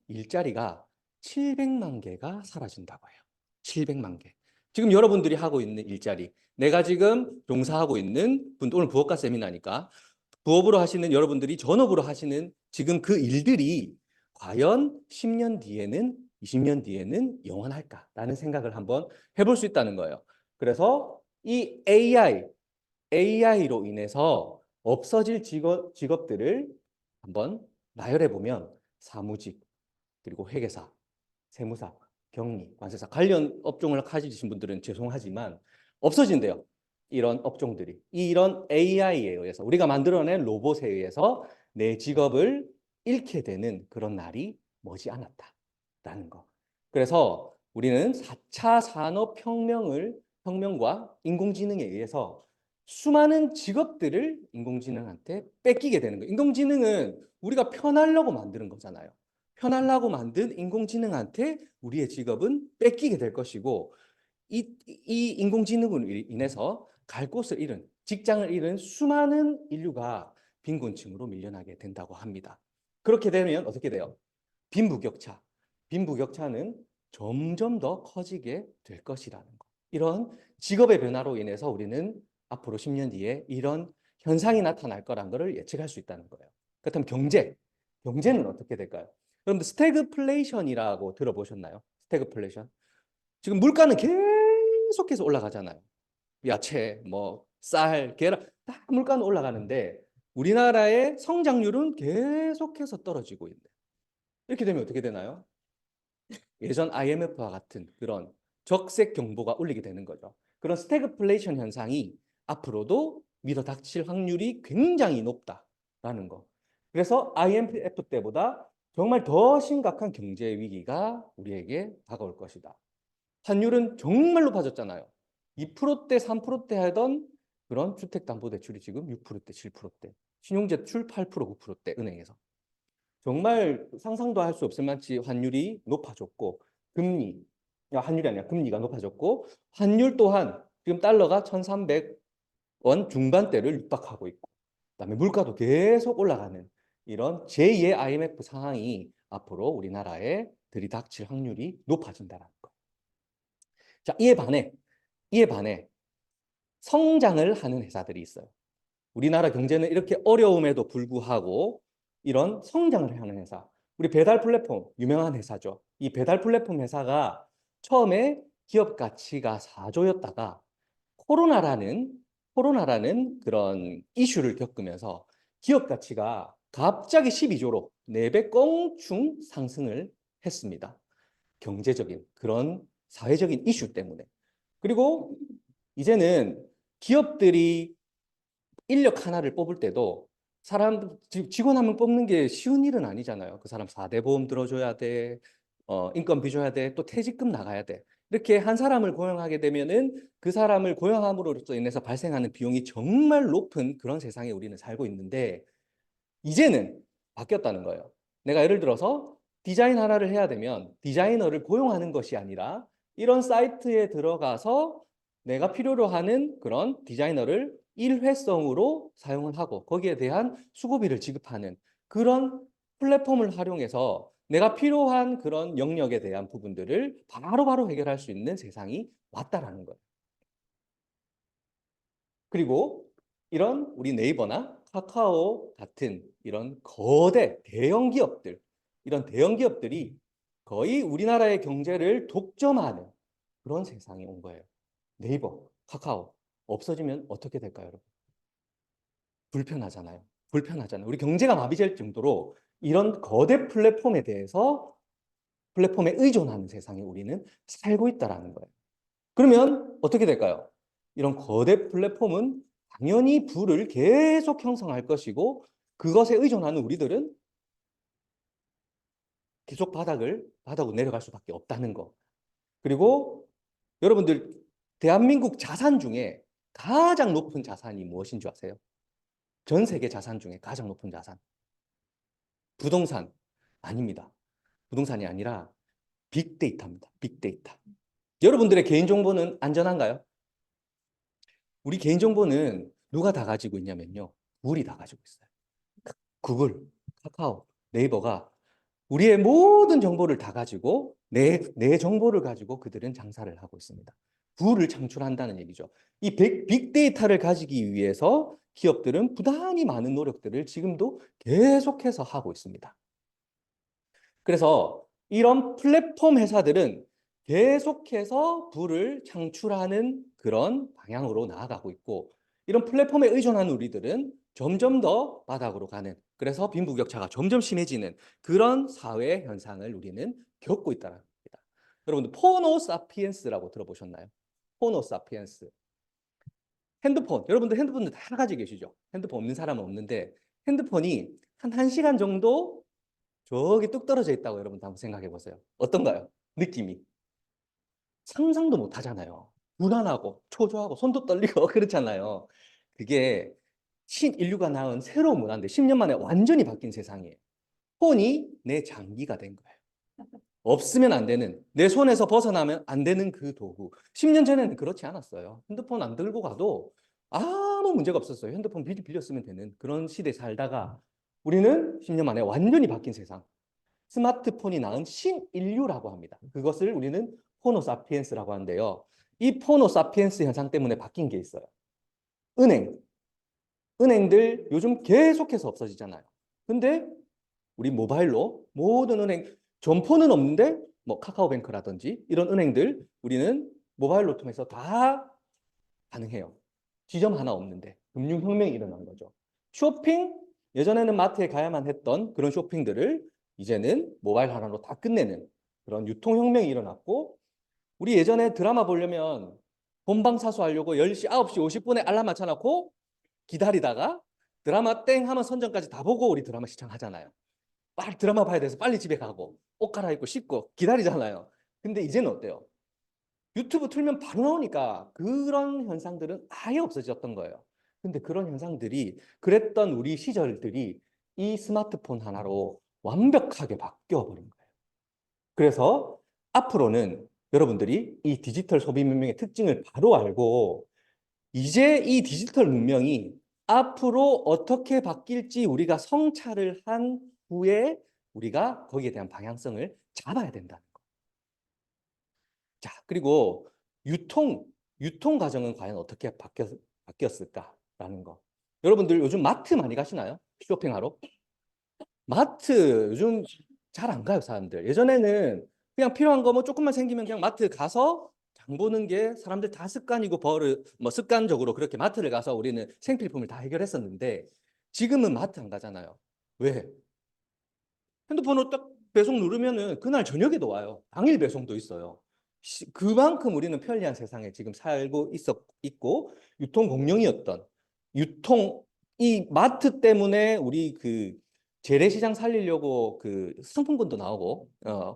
일자리가 700만 개가 사라진다고 해요. 700만 개. 지금 여러분들이 하고 있는 일자리, 내가 지금 종사하고 있는 분, 오늘 부업가 세미나니까 부업으로 하시는 여러분들이 전업으로 하시는 지금 그 일들이 과연 10년 뒤에는 20년 뒤에는 영원할까라는 생각을 한번 해볼 수 있다는 거예요. 그래서 이 AI로 인해서 없어질 직업들을 한번 나열해 보면 사무직, 그리고 회계사, 세무사, 격리, 관세사 관련 업종을 가지신 분들은 죄송하지만 없어진대요. 이런 업종들이. 이런 AI에 의해서 우리가 만들어낸 로봇에 의해서 내 직업을 잃게 되는 그런 날이 머지않았다라는 거. 그래서 우리는 4차 산업혁명과 인공지능에 의해서 수많은 직업들을 인공지능한테 뺏기게 되는 거예요. 인공지능은 우리가 편하려고 만드는 거잖아요. 편하려고 만든 인공지능한테 우리의 직업은 뺏기게 될 것이고 이 인공지능으로 인해서 갈 곳을 잃은, 직장을 잃은 수많은 인류가 빈곤층으로 밀려나게 된다고 합니다. 그렇게 되면 어떻게 돼요? 빈부격차는 점점 더 커지게 될 것이라는 거. 이런 직업의 변화로 인해서 우리는 앞으로 10년 뒤에 이런 현상이 나타날 거란 것을 예측할 수 있다는 거예요. 그렇다면 경제는 어떻게 될까요? 여러분들 스태그플레이션이라고 들어보셨나요? 스태그플레이션. 지금 물가는 계속해서 올라가잖아요. 야채, 뭐 쌀, 계란 다 물가는 올라가는데 우리나라의 성장률은 계속해서 떨어지고 있는. 이렇게 되면 어떻게 되나요? 예전 IMF와 같은 그런 적색 경보가 울리게 되는 거죠. 그런 스태그플레이션 현상이 앞으로도 밀어닥칠 확률이 굉장히 높다라는 거. 그래서 IMF 때보다 정말 더 심각한 경제 위기가 우리에게 다가올 것이다. 환율은 정말 높아졌잖아요. 2%대, 3%대 하던 그런 주택담보대출이 지금 6%대, 7%대. 신용제출 8%, 9%대 은행에서. 정말 상상도 할 수 없을 만치 환율이 높아졌고 환율이 아니라 금리가 높아졌고 환율 또한 지금 달러가 1,300원 중반대를 육박하고 있고 그다음에 물가도 계속 올라가는 이런 제2의 IMF 상황이 앞으로 우리나라에 들이닥칠 확률이 높아진다는 거. 자, 이에 반해 성장을 하는 회사들이 있어요. 우리나라 경제는 이렇게 어려움에도 불구하고 이런 성장을 하는 회사. 우리 배달 플랫폼 유명한 회사죠. 이 배달 플랫폼 회사가 처음에 기업 가치가 4조였다가 코로나라는 그런 이슈를 겪으면서 기업 가치가 갑자기 12조로 4배 껑충 상승을 했습니다. 경제적인 그런 사회적인 이슈 때문에. 그리고 이제는 기업들이 인력 하나를 뽑을 때도 직원 한 명 뽑는 게 쉬운 일은 아니잖아요. 그 사람 4대 보험 들어줘야 돼, 인건비 줘야 돼, 또 퇴직금 나가야 돼. 이렇게 한 사람을 고용하게 되면은 그 사람을 고용함으로써 인해서 발생하는 비용이 정말 높은 그런 세상에 우리는 살고 있는데 이제는 바뀌었다는 거예요. 내가 예를 들어서 디자인 하나를 해야 되면 디자이너를 고용하는 것이 아니라 이런 사이트에 들어가서 내가 필요로 하는 그런 디자이너를 일회성으로 사용을 하고 거기에 대한 수고비를 지급하는 그런 플랫폼을 활용해서 내가 필요한 그런 영역에 대한 부분들을 바로바로 해결할 수 있는 세상이 왔다라는 거예요. 그리고 이런 우리 네이버나 카카오 같은 이런 거대 대형 기업들, 이런 대형 기업들이 거의 우리나라의 경제를 독점하는 그런 세상이 온 거예요. 네이버, 카카오 없어지면 어떻게 될까요, 여러분? 불편하잖아요. 우리 경제가 마비될 정도로 이런 거대 플랫폼에 의존하는 세상에 우리는 살고 있다라는 거예요. 그러면 어떻게 될까요? 이런 거대 플랫폼은 당연히 부를 계속 형성할 것이고 그것에 의존하는 우리들은 계속 바닥으로 내려갈 수밖에 없다는 거. 그리고 여러분들 대한민국 자산 중에 가장 높은 자산이 무엇인 줄 아세요? 전 세계 자산 중에 가장 높은 자산. 부동산 아닙니다. 부동산이 아니라 빅데이터입니다. 빅데이터. 여러분들의 개인정보는 안전한가요? 우리 개인정보는 누가 다 가지고 있냐면요. 구글이 다 가지고 있어요. 구글, 카카오, 네이버가 우리의 모든 정보를 다 가지고 내 정보를 가지고 그들은 장사를 하고 있습니다. 부를 창출한다는 얘기죠. 이 빅데이터를 가지기 위해서 기업들은 부단히 많은 노력들을 지금도 계속해서 하고 있습니다. 그래서 이런 플랫폼 회사들은 계속해서 부를 창출하는 그런 방향으로 나아가고 있고 이런 플랫폼에 의존하는 우리들은 점점 더 바닥으로 가는 그래서 빈부격차가 점점 심해지는 그런 사회 현상을 우리는 겪고 있다는 겁니다. 여러분들 호모사피엔스라고 들어보셨나요? 호모사피엔스. 핸드폰, 여러분들 핸드폰도 다 가지고 계시죠? 핸드폰 없는 사람은 없는데 핸드폰이 한 1시간 정도 저기 뚝 떨어져 있다고 여러분 한번 생각해 보세요. 어떤가요? 느낌이. 상상도 못 하잖아요. 불안하고 초조하고 손도 떨리고 그렇잖아요. 그게 신인류가 낳은 새로운 문화인데 10년 만에 완전히 바뀐 세상이에요. 폰이 내 장기가 된 거예요. 없으면 안 되는, 내 손에서 벗어나면 안 되는 그 도구. 10년 전에는 그렇지 않았어요. 핸드폰 안 들고 가도 아무 문제가 없었어요. 핸드폰 빌려 쓰면 되는 그런 시대에 살다가 우리는 10년 만에 완전히 바뀐 세상. 스마트폰이 낳은 신인류라고 합니다. 그것을 우리는 호모사피엔스라고 하는데요. 이 호모사피엔스 현상 때문에 바뀐 게 있어요. 은행들 요즘 계속해서 없어지잖아요. 근데 우리 모바일로 모든 은행, 점포는 없는데 뭐 카카오뱅크라든지 이런 은행들 우리는 모바일로 통해서 다 가능해요. 지점 하나 없는데 금융혁명이 일어난 거죠. 쇼핑, 예전에는 마트에 가야만 했던 그런 쇼핑들을 이제는 모바일 하나로 다 끝내는 그런 유통혁명이 일어났고 우리 예전에 드라마 보려면 본방사수 하려고 10시, 9시 50분에 알람 맞춰놓고 기다리다가 드라마 땡 하면 선정까지 다 보고 우리 드라마 시청하잖아요. 빨리 드라마 봐야 돼서 빨리 집에 가고 옷 갈아입고 씻고 기다리잖아요. 근데 이제는 어때요? 유튜브 틀면 바로 나오니까 그런 현상들은 아예 없어졌던 거예요. 근데 그런 현상들이 그랬던 우리 시절들이 이 스마트폰 하나로 완벽하게 바뀌어 버린 거예요. 그래서 앞으로는 여러분들이 이 디지털 소비 문명의 특징을 바로 알고 이제 이 디지털 문명이 앞으로 어떻게 바뀔지 우리가 성찰을 한 후에 우리가 거기에 대한 방향성을 잡아야 된다는 거. 자, 그리고 유통 과정은 과연 어떻게 바뀌었을까라는 거. 여러분들 요즘 마트 많이 가시나요? 쇼핑하러? 마트 요즘 잘 안 가요, 사람들. 예전에는 그냥 필요한 거 뭐 조금만 생기면 그냥 마트 가서 장 보는 게 사람들 다 습관이고 뭐 습관적으로 그렇게 마트를 가서 우리는 생필품을 다 해결했었는데 지금은 마트 안 가잖아요. 왜? 핸드폰으로 딱 배송 누르면은 그날 저녁에도 와요. 당일 배송도 있어요. 그만큼 우리는 편리한 세상에 지금 살고 있고 유통 공룡이었던 이 마트 때문에 우리 그 재래시장 살리려고 그 상품권도 나오고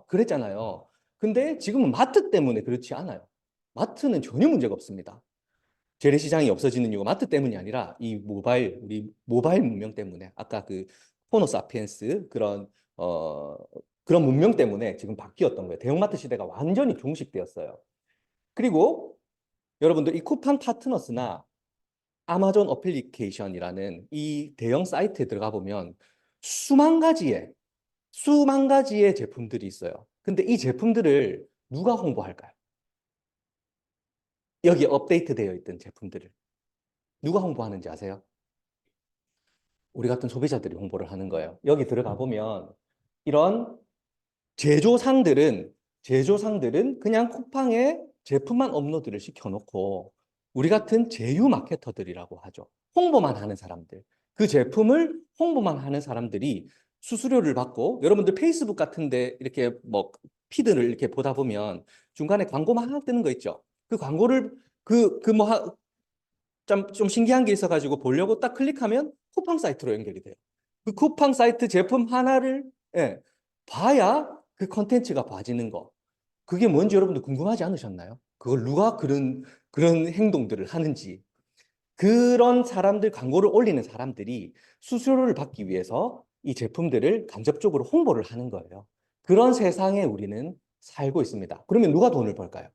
그랬잖아요. 근데 지금은 마트 때문에 그렇지 않아요. 마트는 전혀 문제가 없습니다. 재래시장이 없어지는 이유가 마트 때문이 아니라 우리 모바일 문명 때문에 아까 그 호모사피엔스 그런 문명 때문에 지금 바뀌었던 거예요. 대형마트 시대가 완전히 종식되었어요. 그리고 여러분들 이 쿠팡 파트너스나 아마존 어플리케이션이라는 이 대형 사이트에 들어가 보면 수만 가지의 제품들이 있어요. 근데 이 제품들을 누가 홍보할까요? 여기에 업데이트되어 있던 제품들을 누가 홍보하는지 아세요? 우리 같은 소비자들이 홍보를 하는 거예요. 여기 들어가 보면 이런 제조상들은 그냥 쿠팡에 제품만 업로드를 시켜놓고 우리 같은 제휴 마케터들이라고 하죠. 홍보만 하는 사람들. 그 제품을 홍보만 하는 사람들이 수수료를 받고 여러분들 페이스북 같은데 이렇게 뭐 피드를 이렇게 보다 보면 중간에 광고만 하나 뜨는 거 있죠. 그 광고를 좀 신기한 게 있어가지고 보려고 딱 클릭하면 쿠팡 사이트로 연결이 돼요. 그 쿠팡 사이트 제품 하나를 예, 봐야 그 컨텐츠가 봐지는 거. 그게 뭔지 여러분들 궁금하지 않으셨나요? 그걸 누가 그런 행동들을 하는지. 그런 사람들, 광고를 올리는 사람들이 수수료를 받기 위해서 이 제품들을 간접적으로 홍보를 하는 거예요. 그런 세상에 우리는 살고 있습니다. 그러면 누가 돈을 벌까요?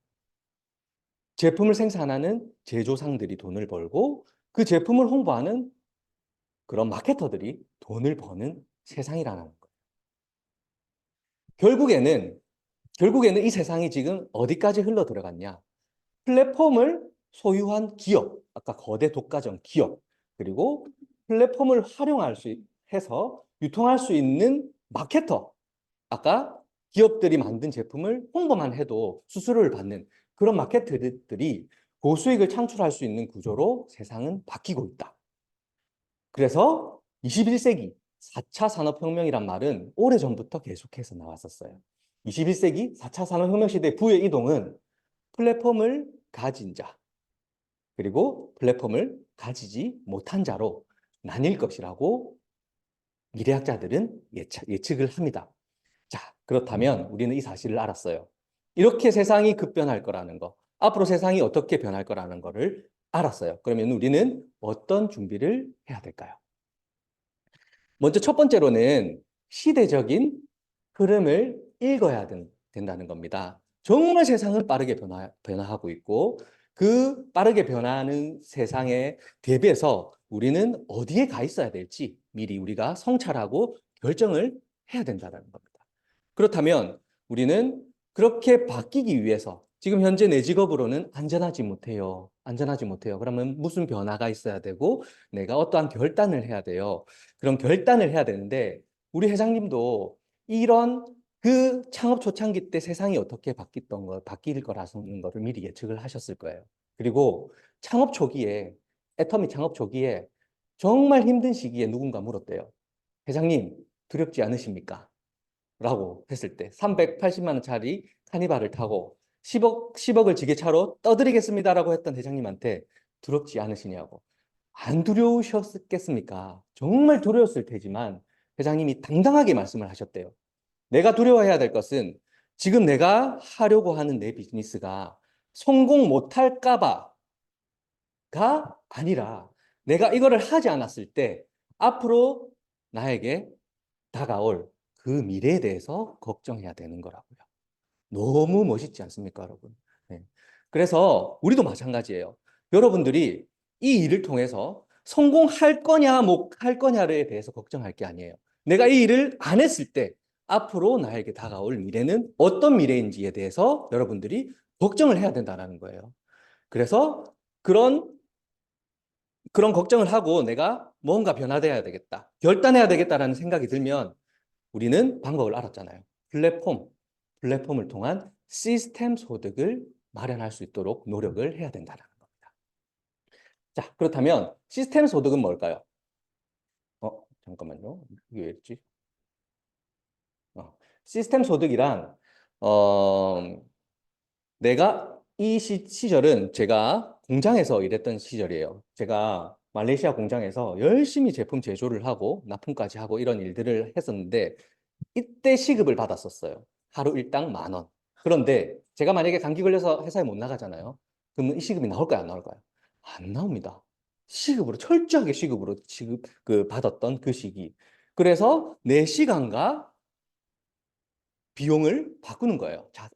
제품을 생산하는 제조상들이 돈을 벌고 그 제품을 홍보하는 그런 마케터들이 돈을 버는 세상이라는 거예요. 결국에는 이 세상이 지금 어디까지 흘러 들어갔냐? 플랫폼을 소유한 기업, 아까 거대 독과점 기업, 그리고 플랫폼을 해서 유통할 수 있는 마케터, 아까 기업들이 만든 제품을 홍보만 해도 수수료를 받는 그런 마케터들이 고수익을 창출할 수 있는 구조로 세상은 바뀌고 있다. 그래서 21세기 4차 산업혁명이란 말은 오래전부터 계속해서 나왔었어요. 21세기 4차 산업혁명 시대 부의 이동은 플랫폼을 가진 자, 그리고 플랫폼을 가지지 못한 자로 나뉠 것이라고 미래학자들은 예측을 합니다. 자, 그렇다면 우리는 이 사실을 알았어요. 이렇게 세상이 급변할 거라는 거, 앞으로 세상이 어떻게 변할 거라는 거를 알았어요. 그러면 우리는 어떤 준비를 해야 될까요? 먼저 첫 번째로는 시대적인 흐름을 읽어야 된다는 겁니다. 정말 세상은 빠르게 변화하고 있고 그 빠르게 변화하는 세상에 대비해서 우리는 어디에 가 있어야 될지 미리 우리가 성찰하고 결정을 해야 된다는 겁니다. 그렇다면 우리는 그렇게 바뀌기 위해서 지금 현재 내 직업으로는 안전하지 못해요. 안전하지 못해요. 그러면 무슨 변화가 있어야 되고 내가 어떠한 결단을 해야 돼요. 그런 결단을 해야 되는데 우리 회장님도 이런 그 창업 초창기 때 세상이 어떻게 바뀔 거라는 거를 미리 예측을 하셨을 거예요. 그리고 애터미 창업 초기에 정말 힘든 시기에 누군가 물었대요. 회장님, 두렵지 않으십니까? 라고 했을 때 380만 원짜리 카니발을 타고 10억을 지게차로 떠드리겠습니다라고 했던 회장님한테 두렵지 않으시냐고. 안 두려우셨겠습니까? 정말 두려웠을 테지만 회장님이 당당하게 말씀을 하셨대요. 내가 두려워해야 될 것은 지금 내가 하려고 하는 내 비즈니스가 성공 못할까 봐가 아니라 내가 이거를 하지 않았을 때 앞으로 나에게 다가올 그 미래에 대해서 걱정해야 되는 거라고요. 너무 멋있지 않습니까, 여러분? 네. 그래서 우리도 마찬가지예요. 여러분들이 이 일을 통해서 성공할 거냐, 못 할 거냐에 대해서 걱정할 게 아니에요. 내가 이 일을 안 했을 때 앞으로 나에게 다가올 미래는 어떤 미래인지에 대해서 여러분들이 걱정을 해야 된다는 거예요. 그래서 그런 걱정을 하고 내가 뭔가 변화돼야 되겠다, 결단해야 되겠다라는 생각이 들면 우리는 방법을 알았잖아요. 플랫폼을 통한 시스템 소득을 마련할 수 있도록 노력을 해야 된다는 겁니다. 자, 그렇다면 시스템 소득은 뭘까요? 잠깐만요. 이게 왜 이랬지? 시스템 소득이란 내가 이 시절은 제가 공장에서 일했던 시절이에요. 제가 말레이시아 공장에서 열심히 제품 제조를 하고 납품까지 하고 이런 일들을 했었는데 이때 시급을 받았었어요. 하루 일당 10,000원. 그런데 제가 만약에 감기 걸려서 회사에 못 나가잖아요. 그러면 이 시급이 나올까요, 안 나올까요? 안 나옵니다. 철저하게 시급으로 받았던 그 시기. 그래서 내 시간과 비용을 바꾸는 거예요. 자,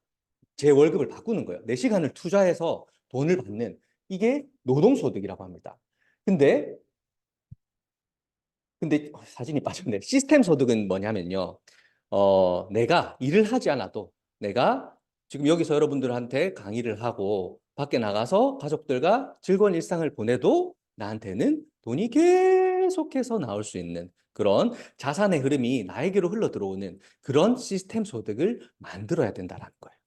제 월급을 바꾸는 거예요. 내 시간을 투자해서 돈을 받는 이게 노동소득이라고 합니다. 근데 사진이 빠졌네. 시스템 소득은 뭐냐면요. 내가 일을 하지 않아도 내가 지금 여기서 여러분들한테 강의를 하고 밖에 나가서 가족들과 즐거운 일상을 보내도 나한테는 돈이 계속해서 나올 수 있는 그런 자산의 흐름이 나에게로 흘러 들어오는 그런 시스템 소득을 만들어야 된다는 거예요.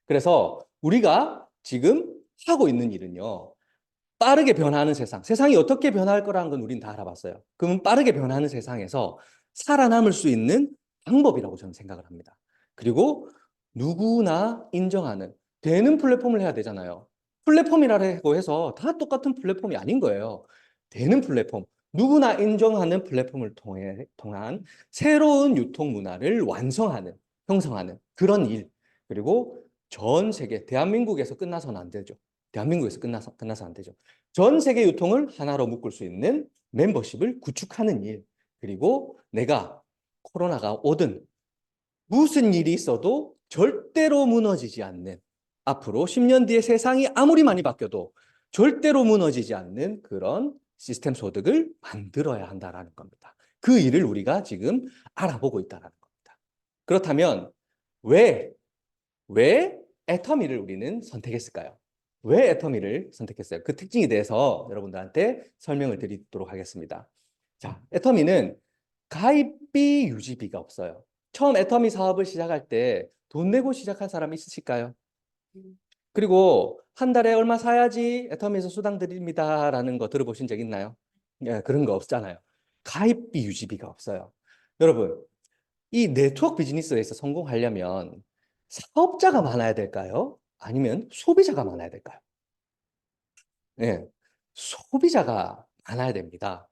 그래서 우리가 지금 하고 있는 일은요. 빠르게 변하는 세상이 어떻게 변할 거라는 건 우린 다 알아봤어요. 그러면 빠르게 변하는 세상에서 살아남을 수 있는 방법이라고 저는 생각을 합니다. 그리고 누구나 인정하는 되는 플랫폼을 해야 되잖아요. 플랫폼이라고 해서 다 똑같은 플랫폼이 아닌 거예요. 되는 플랫폼, 누구나 인정하는 플랫폼을 통한 새로운 유통 문화를 완성하는, 형성하는 그런 일. 그리고 전 세계, 대한민국에서 끝나서는 안 되죠. 대한민국에서 끝나서 안 되죠. 전 세계 유통을 하나로 묶을 수 있는 멤버십을 구축하는 일. 그리고 내가 코로나가 오든 무슨 일이 있어도 절대로 무너지지 않는, 앞으로 10년 뒤에 세상이 아무리 많이 바뀌어도 절대로 무너지지 않는 그런 시스템 소득을 만들어야 한다는 겁니다. 그 일을 우리가 지금 알아보고 있다는 겁니다. 그렇다면 왜 애터미를 우리는 선택했을까요? 왜 애터미를 선택했어요? 그 특징에 대해서 여러분들한테 설명을 드리도록 하겠습니다. 자, 애터미는 가입비 유지비가 없어요. 처음 애터미 사업을 시작할 때 돈 내고 시작한 사람 있으실까요? 그리고 한 달에 얼마 사야지 애터미에서 수당 드립니다라는 거 들어보신 적 있나요? 예, 그런 거 없잖아요. 가입비 유지비가 없어요. 여러분, 이 네트워크 비즈니스에서 성공하려면 사업자가 많아야 될까요? 아니면 소비자가 많아야 될까요? 네, 소비자가 많아야 됩니다.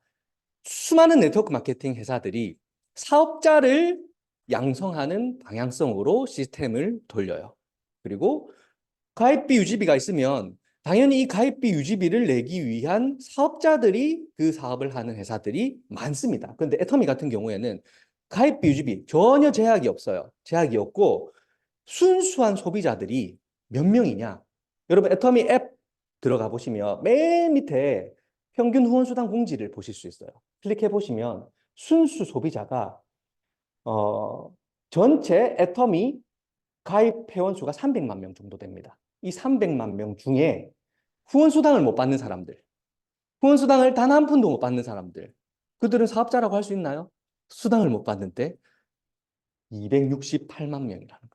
수많은 네트워크 마케팅 회사들이 사업자를 양성하는 방향성으로 시스템을 돌려요. 그리고 가입비 유지비가 있으면 당연히 이 가입비 유지비를 내기 위한 사업자들이 그 사업을 하는 회사들이 많습니다. 그런데 애터미 같은 경우에는 가입비 유지비 전혀 제약이 없어요. 제약이 없고 순수한 소비자들이 몇 명이냐? 여러분 애터미 앱 들어가 보시면 맨 밑에 평균 후원수당 공지를 보실 수 있어요. 클릭해 보시면 순수 소비자가 전체 애터미 가입 회원 수가 300만 명 정도 됩니다. 이 300만 명 중에 후원수당을 못 받는 사람들, 후원수당을 단 한 푼도 못 받는 사람들, 그들은 사업자라고 할 수 있나요? 수당을 못 받는데 268만 명이라는 거예요.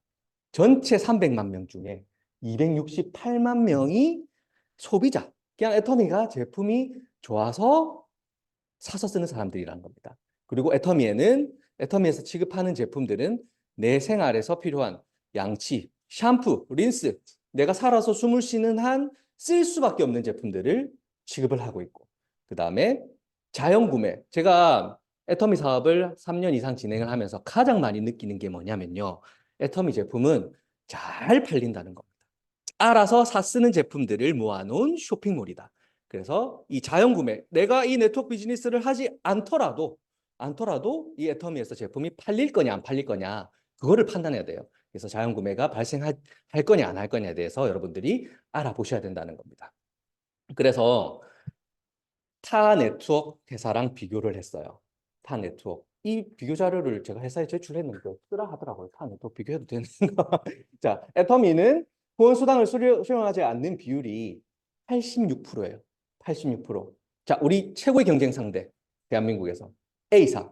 전체 300만 명 중에 268만 명이 소비자, 그냥 애터미가 제품이 좋아서 사서 쓰는 사람들이라는 겁니다. 그리고 애터미에서 취급하는 제품들은 내 생활에서 필요한 양치, 샴푸, 린스, 내가 살아서 숨을 쉬는 한 쓸 수밖에 없는 제품들을 취급을 하고 있고, 그 다음에 자연구매. 제가 애터미 사업을 3년 이상 진행을 하면서 가장 많이 느끼는 게 뭐냐면요. 애터미 제품은 잘 팔린다는 겁니다. 알아서 사 쓰는 제품들을 모아놓은 쇼핑몰이다. 그래서 이 자연구매, 내가 이 네트워크 비즈니스를 하지 않더라도 이 애터미에서 제품이 팔릴 거냐 안 팔릴 거냐 그거를 판단해야 돼요. 그래서 자연구매가 발생할 거냐 안 할 거냐에 대해서 여러분들이 알아보셔야 된다는 겁니다. 그래서 타 네트워크 회사랑 비교를 했어요. 타 네트워크. 이 비교 자료를 제가 회사에 제출했는데 쓰라 하더라고요. 타 네트워크 비교해도 되는 거. 자, 애터미는 후원수당을 수령하지 않는 비율이 86%예요. 86%. 자, 우리 최고의 경쟁 상대, 대한민국에서 A사.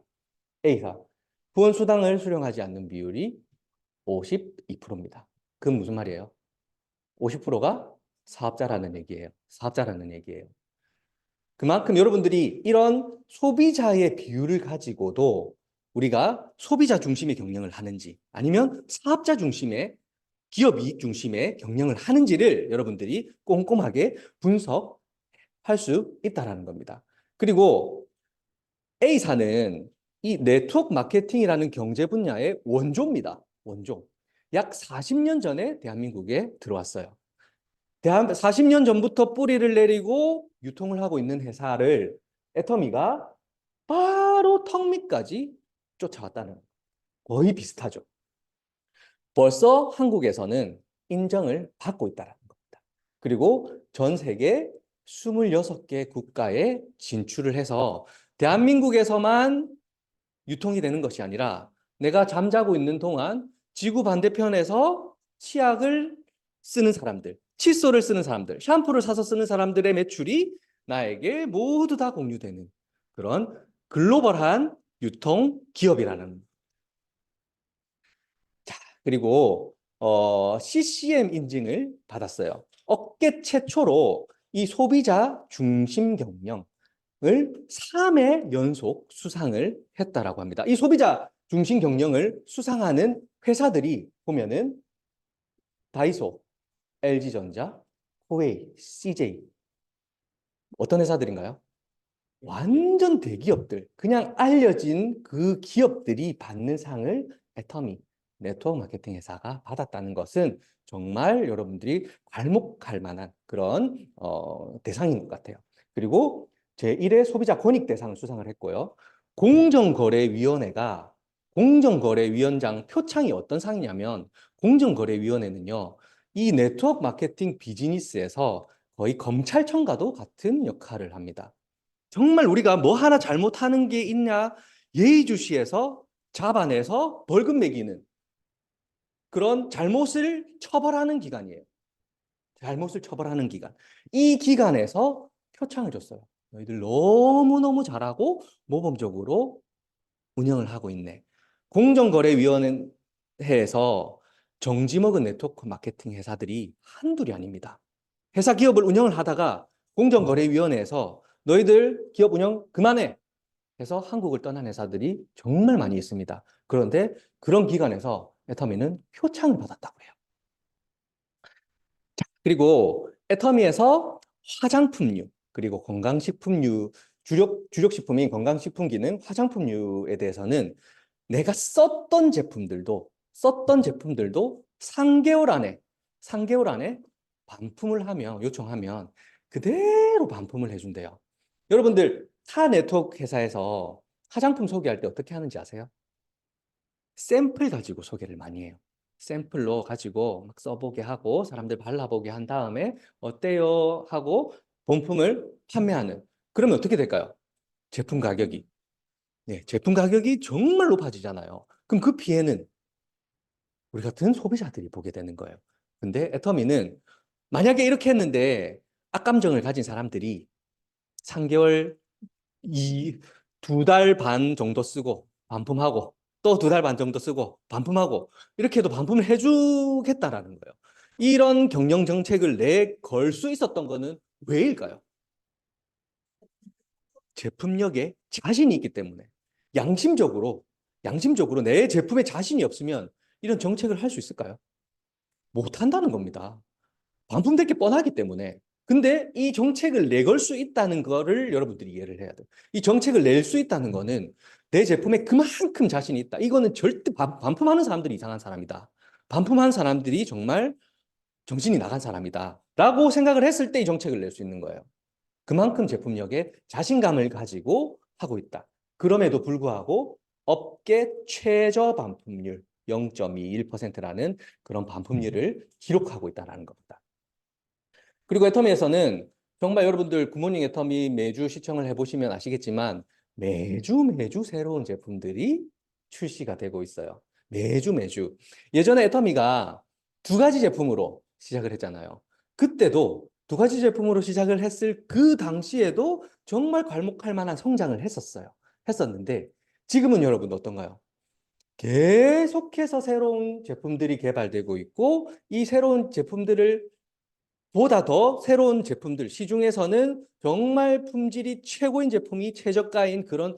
후원수당을 수령하지 않는 비율이 52%입니다. 그건 무슨 말이에요? 50%가 사업자라는 얘기예요. 그만큼 여러분들이 이런 소비자의 비율을 가지고도 우리가 소비자 중심의 경영을 하는지 아니면 사업자 중심의 기업 이익 중심의 경영을 하는지를 여러분들이 꼼꼼하게 분석할 수 있다는 겁니다. 그리고 A사는 이 네트워크 마케팅이라는 경제 분야의 원조입니다. 원조. 약 40년 전에 대한민국에 들어왔어요. 40년 전부터 뿌리를 내리고 유통을 하고 있는 회사를 애터미가 바로 턱 밑까지 쫓아왔다는 거의 비슷하죠. 벌써 한국에서는 인정을 받고 있다는 겁니다. 그리고 전 세계 26개 국가에 진출을 해서 대한민국에서만 유통이 되는 것이 아니라 내가 잠자고 있는 동안 지구 반대편에서 치약을 쓰는 사람들, 칫솔을 쓰는 사람들, 샴푸를 사서 쓰는 사람들의 매출이 나에게 모두 다 공유되는 그런 글로벌한 유통 기업이라는. 자, 그리고 CCM 인증을 받았어요. 업계 최초로 이 소비자 중심 경영을 3회 연속 수상을 했다라고 합니다. 이 소비자 중심 경영을 수상하는 회사들이 보면은 다이소, LG전자, 코웨이, CJ 어떤 회사들인가요? 완전 대기업들, 그냥 알려진 그 기업들이 받는 상을 애터미 네트워크 마케팅 회사가 받았다는 것은 정말 여러분들이 괄목할 만한 그런 대상인 것 같아요. 그리고 제1회 소비자 권익 대상을 수상을 했고요. 공정거래위원회가 공정거래위원장 표창이 어떤 상이냐면 공정거래위원회는요, 이 네트워크 마케팅 비즈니스에서 거의 검찰청과도 같은 역할을 합니다. 정말 우리가 뭐 하나 잘못하는 게 있냐 예의주시해서 잡아내서 벌금 매기는 그런 잘못을 처벌하는 기관이에요. 잘못을 처벌하는 기관. 이 기관에서 표창을 줬어요. 너희들 너무너무 잘하고 모범적으로 운영을 하고 있네. 공정거래위원회에서 정지 먹은 네트워크 마케팅 회사들이 한둘이 아닙니다. 회사 기업을 운영을 하다가 공정거래위원회에서 너희들 기업 운영 그만해 해서 한국을 떠난 회사들이 정말 많이 있습니다. 그런데 그런 기관에서 애터미는 표창을 받았다고 해요. 그리고 애터미에서 화장품류 그리고 건강식품류 주력식품인 건강식품기능 화장품류에 대해서는 내가 썼던 제품들도 3개월 안에 반품을 하면 요청하면 그대로 반품을 해준대요. 여러분들 타 네트워크 회사에서 화장품 소개할 때 어떻게 하는지 아세요? 샘플 가지고 소개를 많이 해요. 샘플로 가지고 막 써보게 하고 사람들 발라보게 한 다음에 어때요? 하고 본품을 판매하는. 그러면 어떻게 될까요? 제품 가격이 제품 가격이 정말 높아지잖아요. 그럼 그 피해는 우리 같은 소비자들이 보게 되는 거예요. 근데 애터미는 만약에 이렇게 했는데 악감정을 가진 사람들이 3개월, 2달 반 정도 쓰고 반품하고 또 2달 반 정도 쓰고 반품하고 이렇게 해도 반품을 해주겠다라는 거예요. 이런 경영 정책을 내걸 수 있었던 거는 왜일까요? 제품력에 자신이 있기 때문에 양심적으로 내 제품에 자신이 없으면 이런 정책을 할 수 있을까요? 못한다는 겁니다. 반품될 게 뻔하기 때문에. 근데 이 정책을 내걸 수 있다는 거를 여러분들이 이해를 해야 돼요. 이 정책을 낼 수 있다는 거는 내 제품에 그만큼 자신이 있다. 이거는 절대 반품하는 사람들이 이상한 사람이다. 반품하는 사람들이 정말 정신이 나간 사람이다. 라고 생각을 했을 때 이 정책을 낼 수 있는 거예요. 그만큼 제품력에 자신감을 가지고 하고 있다. 그럼에도 불구하고 업계 최저 반품률 0.21%라는 그런 반품률을 기록하고 있다는 겁니다. 그리고 애터미에서는 정말 여러분들 굿모닝 애터미 매주 시청을 해보시면 아시겠지만 매주 새로운 제품들이 출시가 되고 있어요. 매주. 예전에 애터미가 2가지 제품으로 시작을 했잖아요. 그때도 2가지 제품으로 시작을 했을 그 당시에도 정말 괄목할 만한 성장을 했었는데 지금은 여러분 어떤가요? 계속해서 새로운 제품들이 개발되고 있고 이 새로운 제품들을 보다 더 새로운 제품들, 시중에서는 정말 품질이 최고인 제품이 최저가인 그런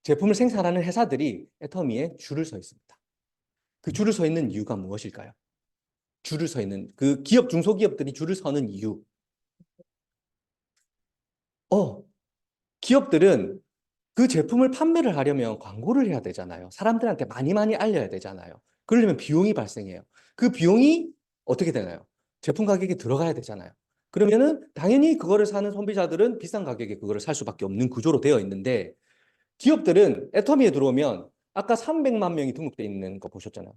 제품을 생산하는 회사들이 애터미에 줄을 서 있습니다. 그 줄을 서 있는 이유가 무엇일까요? 줄을 서 있는 그 기업, 중소기업들이 줄을 서는 이유. 기업들은 그 제품을 판매를 하려면 광고를 해야 되잖아요. 사람들한테 많이 알려야 되잖아요. 그러려면 비용이 발생해요. 그 비용이 어떻게 되나요? 제품 가격이 들어가야 되잖아요. 그러면은 당연히 그거를 사는 소비자들은 비싼 가격에 그거를 살 수밖에 없는 구조로 되어 있는데 기업들은 애터미에 들어오면 아까 300만 명이 등록돼 있는 거 보셨잖아요.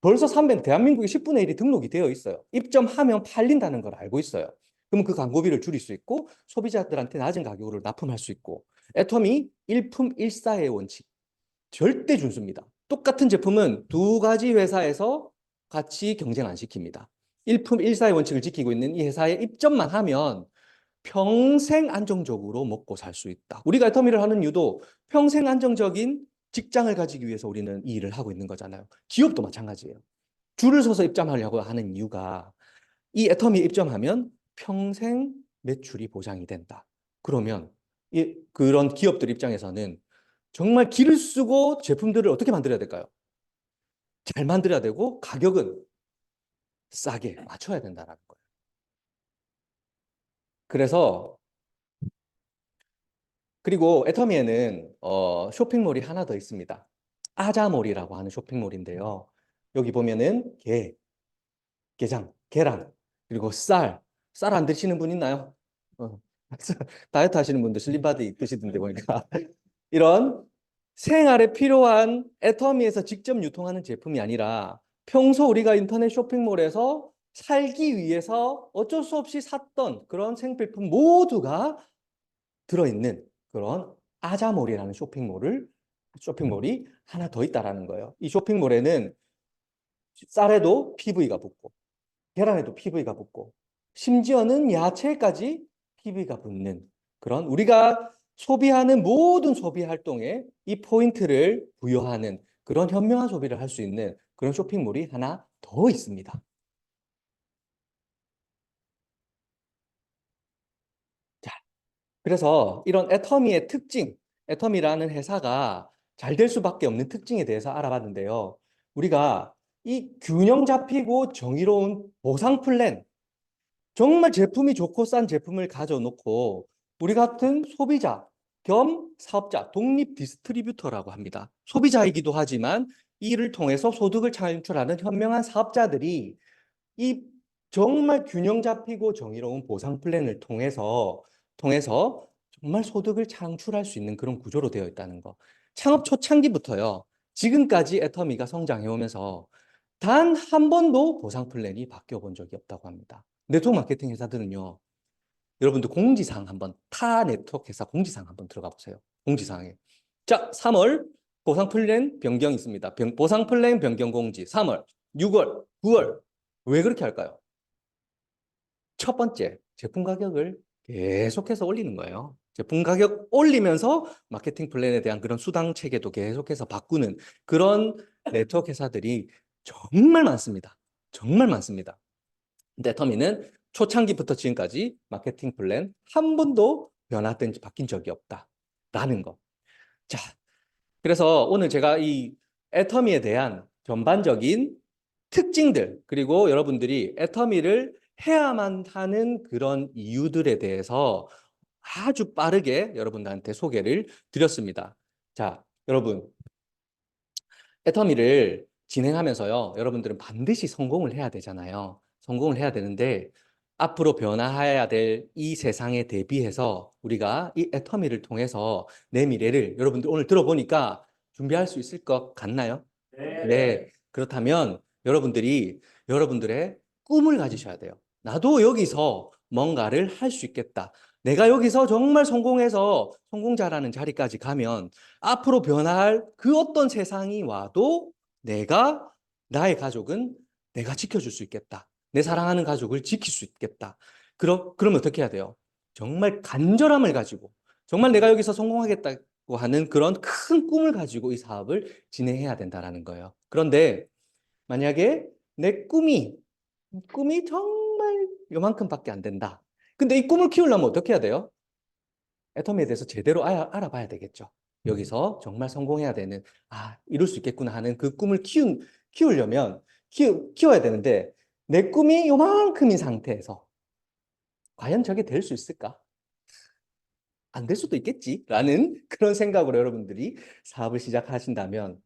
벌써 대한민국의 10분의 1이 등록이 되어 있어요. 입점하면 팔린다는 걸 알고 있어요. 그럼 그 광고비를 줄일 수 있고 소비자들한테 낮은 가격으로 납품할 수 있고 애터미 일품일사의 원칙 절대 준수입니다. 똑같은 제품은 2가지 회사에서 같이 경쟁 안 시킵니다. 일품일사의 원칙을 지키고 있는 이 회사에 입점만 하면 평생 안정적으로 먹고 살 수 있다. 우리가 애터미를 하는 이유도 평생 안정적인 직장을 가지기 위해서 우리는 이 일을 하고 있는 거잖아요. 기업도 마찬가지예요. 줄을 서서 입점하려고 하는 이유가 이 애터미 입점하면 평생 매출이 보장이 된다. 그러면 그런 기업들 입장에서는 정말 기를 쓰고 제품들을 어떻게 만들어야 될까요? 잘 만들어야 되고 가격은 싸게 맞춰야 된다는 거예요. 그래서 그리고 애터미에는 쇼핑몰이 하나 더 있습니다. 아자몰이라고 하는 쇼핑몰인데요. 여기 보면은 게장, 계란, 그리고 쌀 안 드시는 분 있나요? 어, 다이어트 하시는 분들 슬림바디 드시던데 보니까 이런 생활에 필요한 애터미에서 직접 유통하는 제품이 아니라 평소 우리가 인터넷 쇼핑몰에서 살기 위해서 어쩔 수 없이 샀던 그런 생필품 모두가 들어있는 그런 아자몰이라는 쇼핑몰이 하나 더 있다라는 거예요. 이 쇼핑몰에는 쌀에도 PV가 붙고 계란에도 PV가 붙고 심지어는 야채까지 PV가 붙는 그런 우리가 소비하는 모든 소비 활동에 이 포인트를 부여하는 그런 현명한 소비를 할 수 있는 그런 쇼핑몰이 하나 더 있습니다. 자, 그래서 이런 애터미의 특징, 애터미라는 회사가 잘 될 수밖에 없는 특징에 대해서 알아봤는데요. 우리가 이 균형 잡히고 정의로운 보상 플랜, 정말 제품이 좋고 싼 제품을 가져놓고 우리 같은 소비자 겸 사업자, 독립 디스트리뷰터라고 합니다. 소비자이기도 하지만 이를 통해서 소득을 창출하는 현명한 사업자들이 이 정말 균형 잡히고 정의로운 보상 플랜을 통해서 정말 소득을 창출할 수 있는 그런 구조로 되어 있다는 거. 창업 초창기부터요. 지금까지 애터미가 성장해 오면서 단 한 번도 보상 플랜이 바뀌어 본 적이 없다고 합니다. 네트워크 마케팅 회사들은요. 여러분들 공지사항 한번 타 네트워크 회사 공지사항 한번 들어가 보세요. 공지사항에. 자, 3월 보상 플랜 변경 있습니다. 보상 플랜 변경 공지 3월, 6월, 9월. 왜 그렇게 할까요? 첫 번째, 제품 가격을 계속해서 올리는 거예요. 제품 가격 올리면서 마케팅 플랜에 대한 그런 수당 체계도 계속해서 바꾸는 그런 네트워크 회사들이 정말 많습니다. 정말 많습니다. 근데 애터미는 초창기부터 지금까지 마케팅 플랜 한 번도 변화된지 바뀐 적이 없다라는 거. 자, 그래서 오늘 제가 이 애터미에 대한 전반적인 특징들, 그리고 여러분들이 애터미를 해야만 하는 그런 이유들에 대해서 아주 빠르게 여러분들한테 소개를 드렸습니다. 자, 여러분, 애터미를 진행하면서요, 여러분들은 반드시 성공을 해야 되잖아요. 성공을 해야 되는데, 앞으로 변화해야 될 이 세상에 대비해서 우리가 이 애터미를 통해서 내 미래를 여러분들 오늘 들어보니까 준비할 수 있을 것 같나요? 네. 그렇다면 여러분들이 여러분들의 꿈을 가지셔야 돼요. 나도 여기서 뭔가를 할 수 있겠다. 내가 여기서 정말 성공해서 성공자라는 자리까지 가면 앞으로 변화할 그 어떤 세상이 와도 나의 가족은 내가 지켜줄 수 있겠다. 내 사랑하는 가족을 지킬 수 있겠다. 그러면 어떻게 해야 돼요? 정말 간절함을 가지고, 정말 내가 여기서 성공하겠다고 하는 그런 큰 꿈을 가지고 이 사업을 진행해야 된다라는 거예요. 그런데 만약에 내 꿈이 정말 요만큼밖에 안 된다. 근데 이 꿈을 키우려면 어떻게 해야 돼요? 애터미에 대해서 제대로 알아봐야 되겠죠. 여기서 정말 성공해야 되는, 이룰 수 있겠구나 하는 그 꿈을 키우려면 키워야 되는데 내 꿈이 요만큼인 상태에서 과연 저게 될 수 있을까? 안 될 수도 있겠지라는 그런 생각으로 여러분들이 사업을 시작하신다면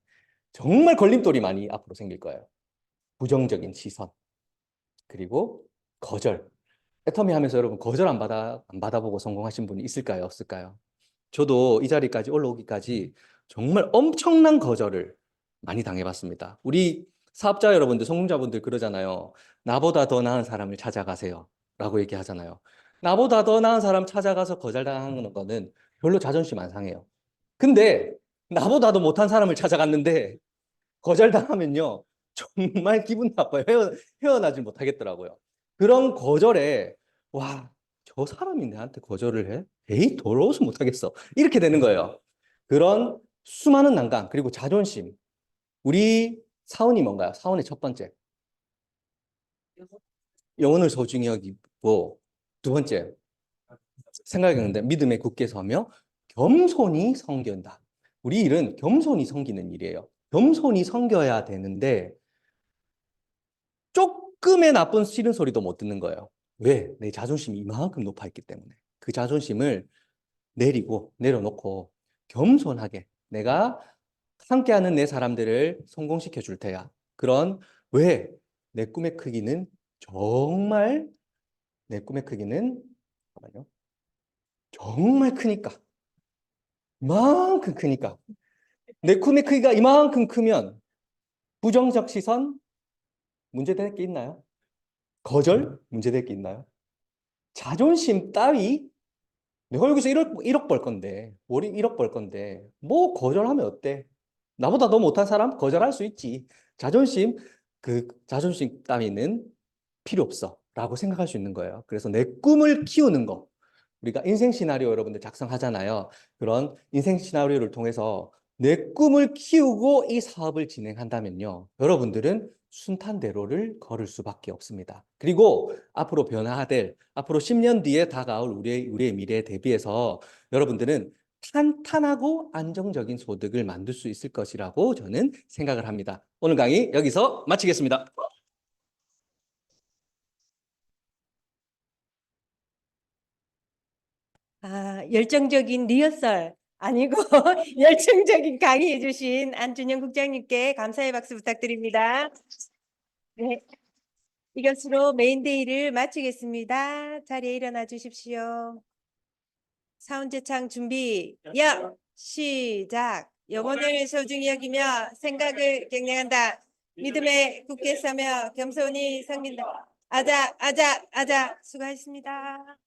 정말 걸림돌이 많이 앞으로 생길 거예요. 부정적인 시선, 그리고 거절. 애터미 하면서 여러분 거절 안 받아보고 성공하신 분이 있을까요? 없을까요? 저도 이 자리까지 올라오기까지 정말 엄청난 거절을 많이 당해봤습니다. 우리 사업자 여러분들, 성공자분들 그러잖아요. 나보다 더 나은 사람을 찾아가세요. 라고 얘기하잖아요. 나보다 더 나은 사람 찾아가서 거절당하는 거는 별로 자존심 안 상해요. 근데 나보다 더 못한 사람을 찾아갔는데 거절당하면요. 정말 기분 나빠요. 헤어나질 못하겠더라고요. 그런 거절에 저 사람이 나한테 거절을 해? 에이, 더러워서 못하겠어. 이렇게 되는 거예요. 그런 수많은 난관, 그리고 자존심. 우리 사원이 뭔가요? 사원의 첫 번째. 영혼을 소중히 여기고, 두 번째. 생각했는데 믿음에 굳게 서며 겸손히 섬긴다. 우리 일은 겸손히 섬기는 일이에요. 겸손히 섬겨야 되는데 조금의 나쁜 싫은 소리도 못 듣는 거예요. 왜? 내 자존심이 이만큼 높아 있기 때문에. 그 자존심을 내려놓고 겸손하게 내가 함께하는 내 사람들을 성공시켜 줄 테야. 그런 왜? 내 꿈의 크기는 정말 내 꿈의 크기는 잠깐만요. 정말 크니까. 이만큼 크니까. 내 꿈의 크기가 이만큼 크면 부정적 시선 문제될 게 있나요? 거절 문제될 게 있나요? 자존심 따위 내가 여기서 1억 벌 건데 월이 1억 벌 건데 뭐 거절하면 어때? 나보다 더 못한 사람 거절할 수 있지. 자존심 그 자존심 따위는 필요 없어 라고 생각할 수 있는 거예요. 그래서 내 꿈을 키우는 거 우리가 인생 시나리오 여러분들 작성하잖아요. 그런 인생 시나리오를 통해서 내 꿈을 키우고 이 사업을 진행한다면요. 여러분들은 순탄대로를 걸을 수밖에 없습니다. 그리고 앞으로 변화될, 앞으로 10년 뒤에 다가올 우리의 미래에 대비해서 여러분들은 탄탄하고 안정적인 소득을 만들 수 있을 것이라고 저는 생각을 합니다. 오늘 강의 여기서 마치겠습니다. 열정적인 리허설 아니고 열정적인 강의해 주신 안준영 국장님께 감사의 박수 부탁드립니다. 네, 이것으로 메인데이를 마치겠습니다. 자리에 일어나 주십시오. 사운드창 준비, 시작. 영혼을 소중히 여기며 생각을 경량한다. 믿음에 굳게 서며 겸손히 섬긴다. 아자, 수고하셨습니다.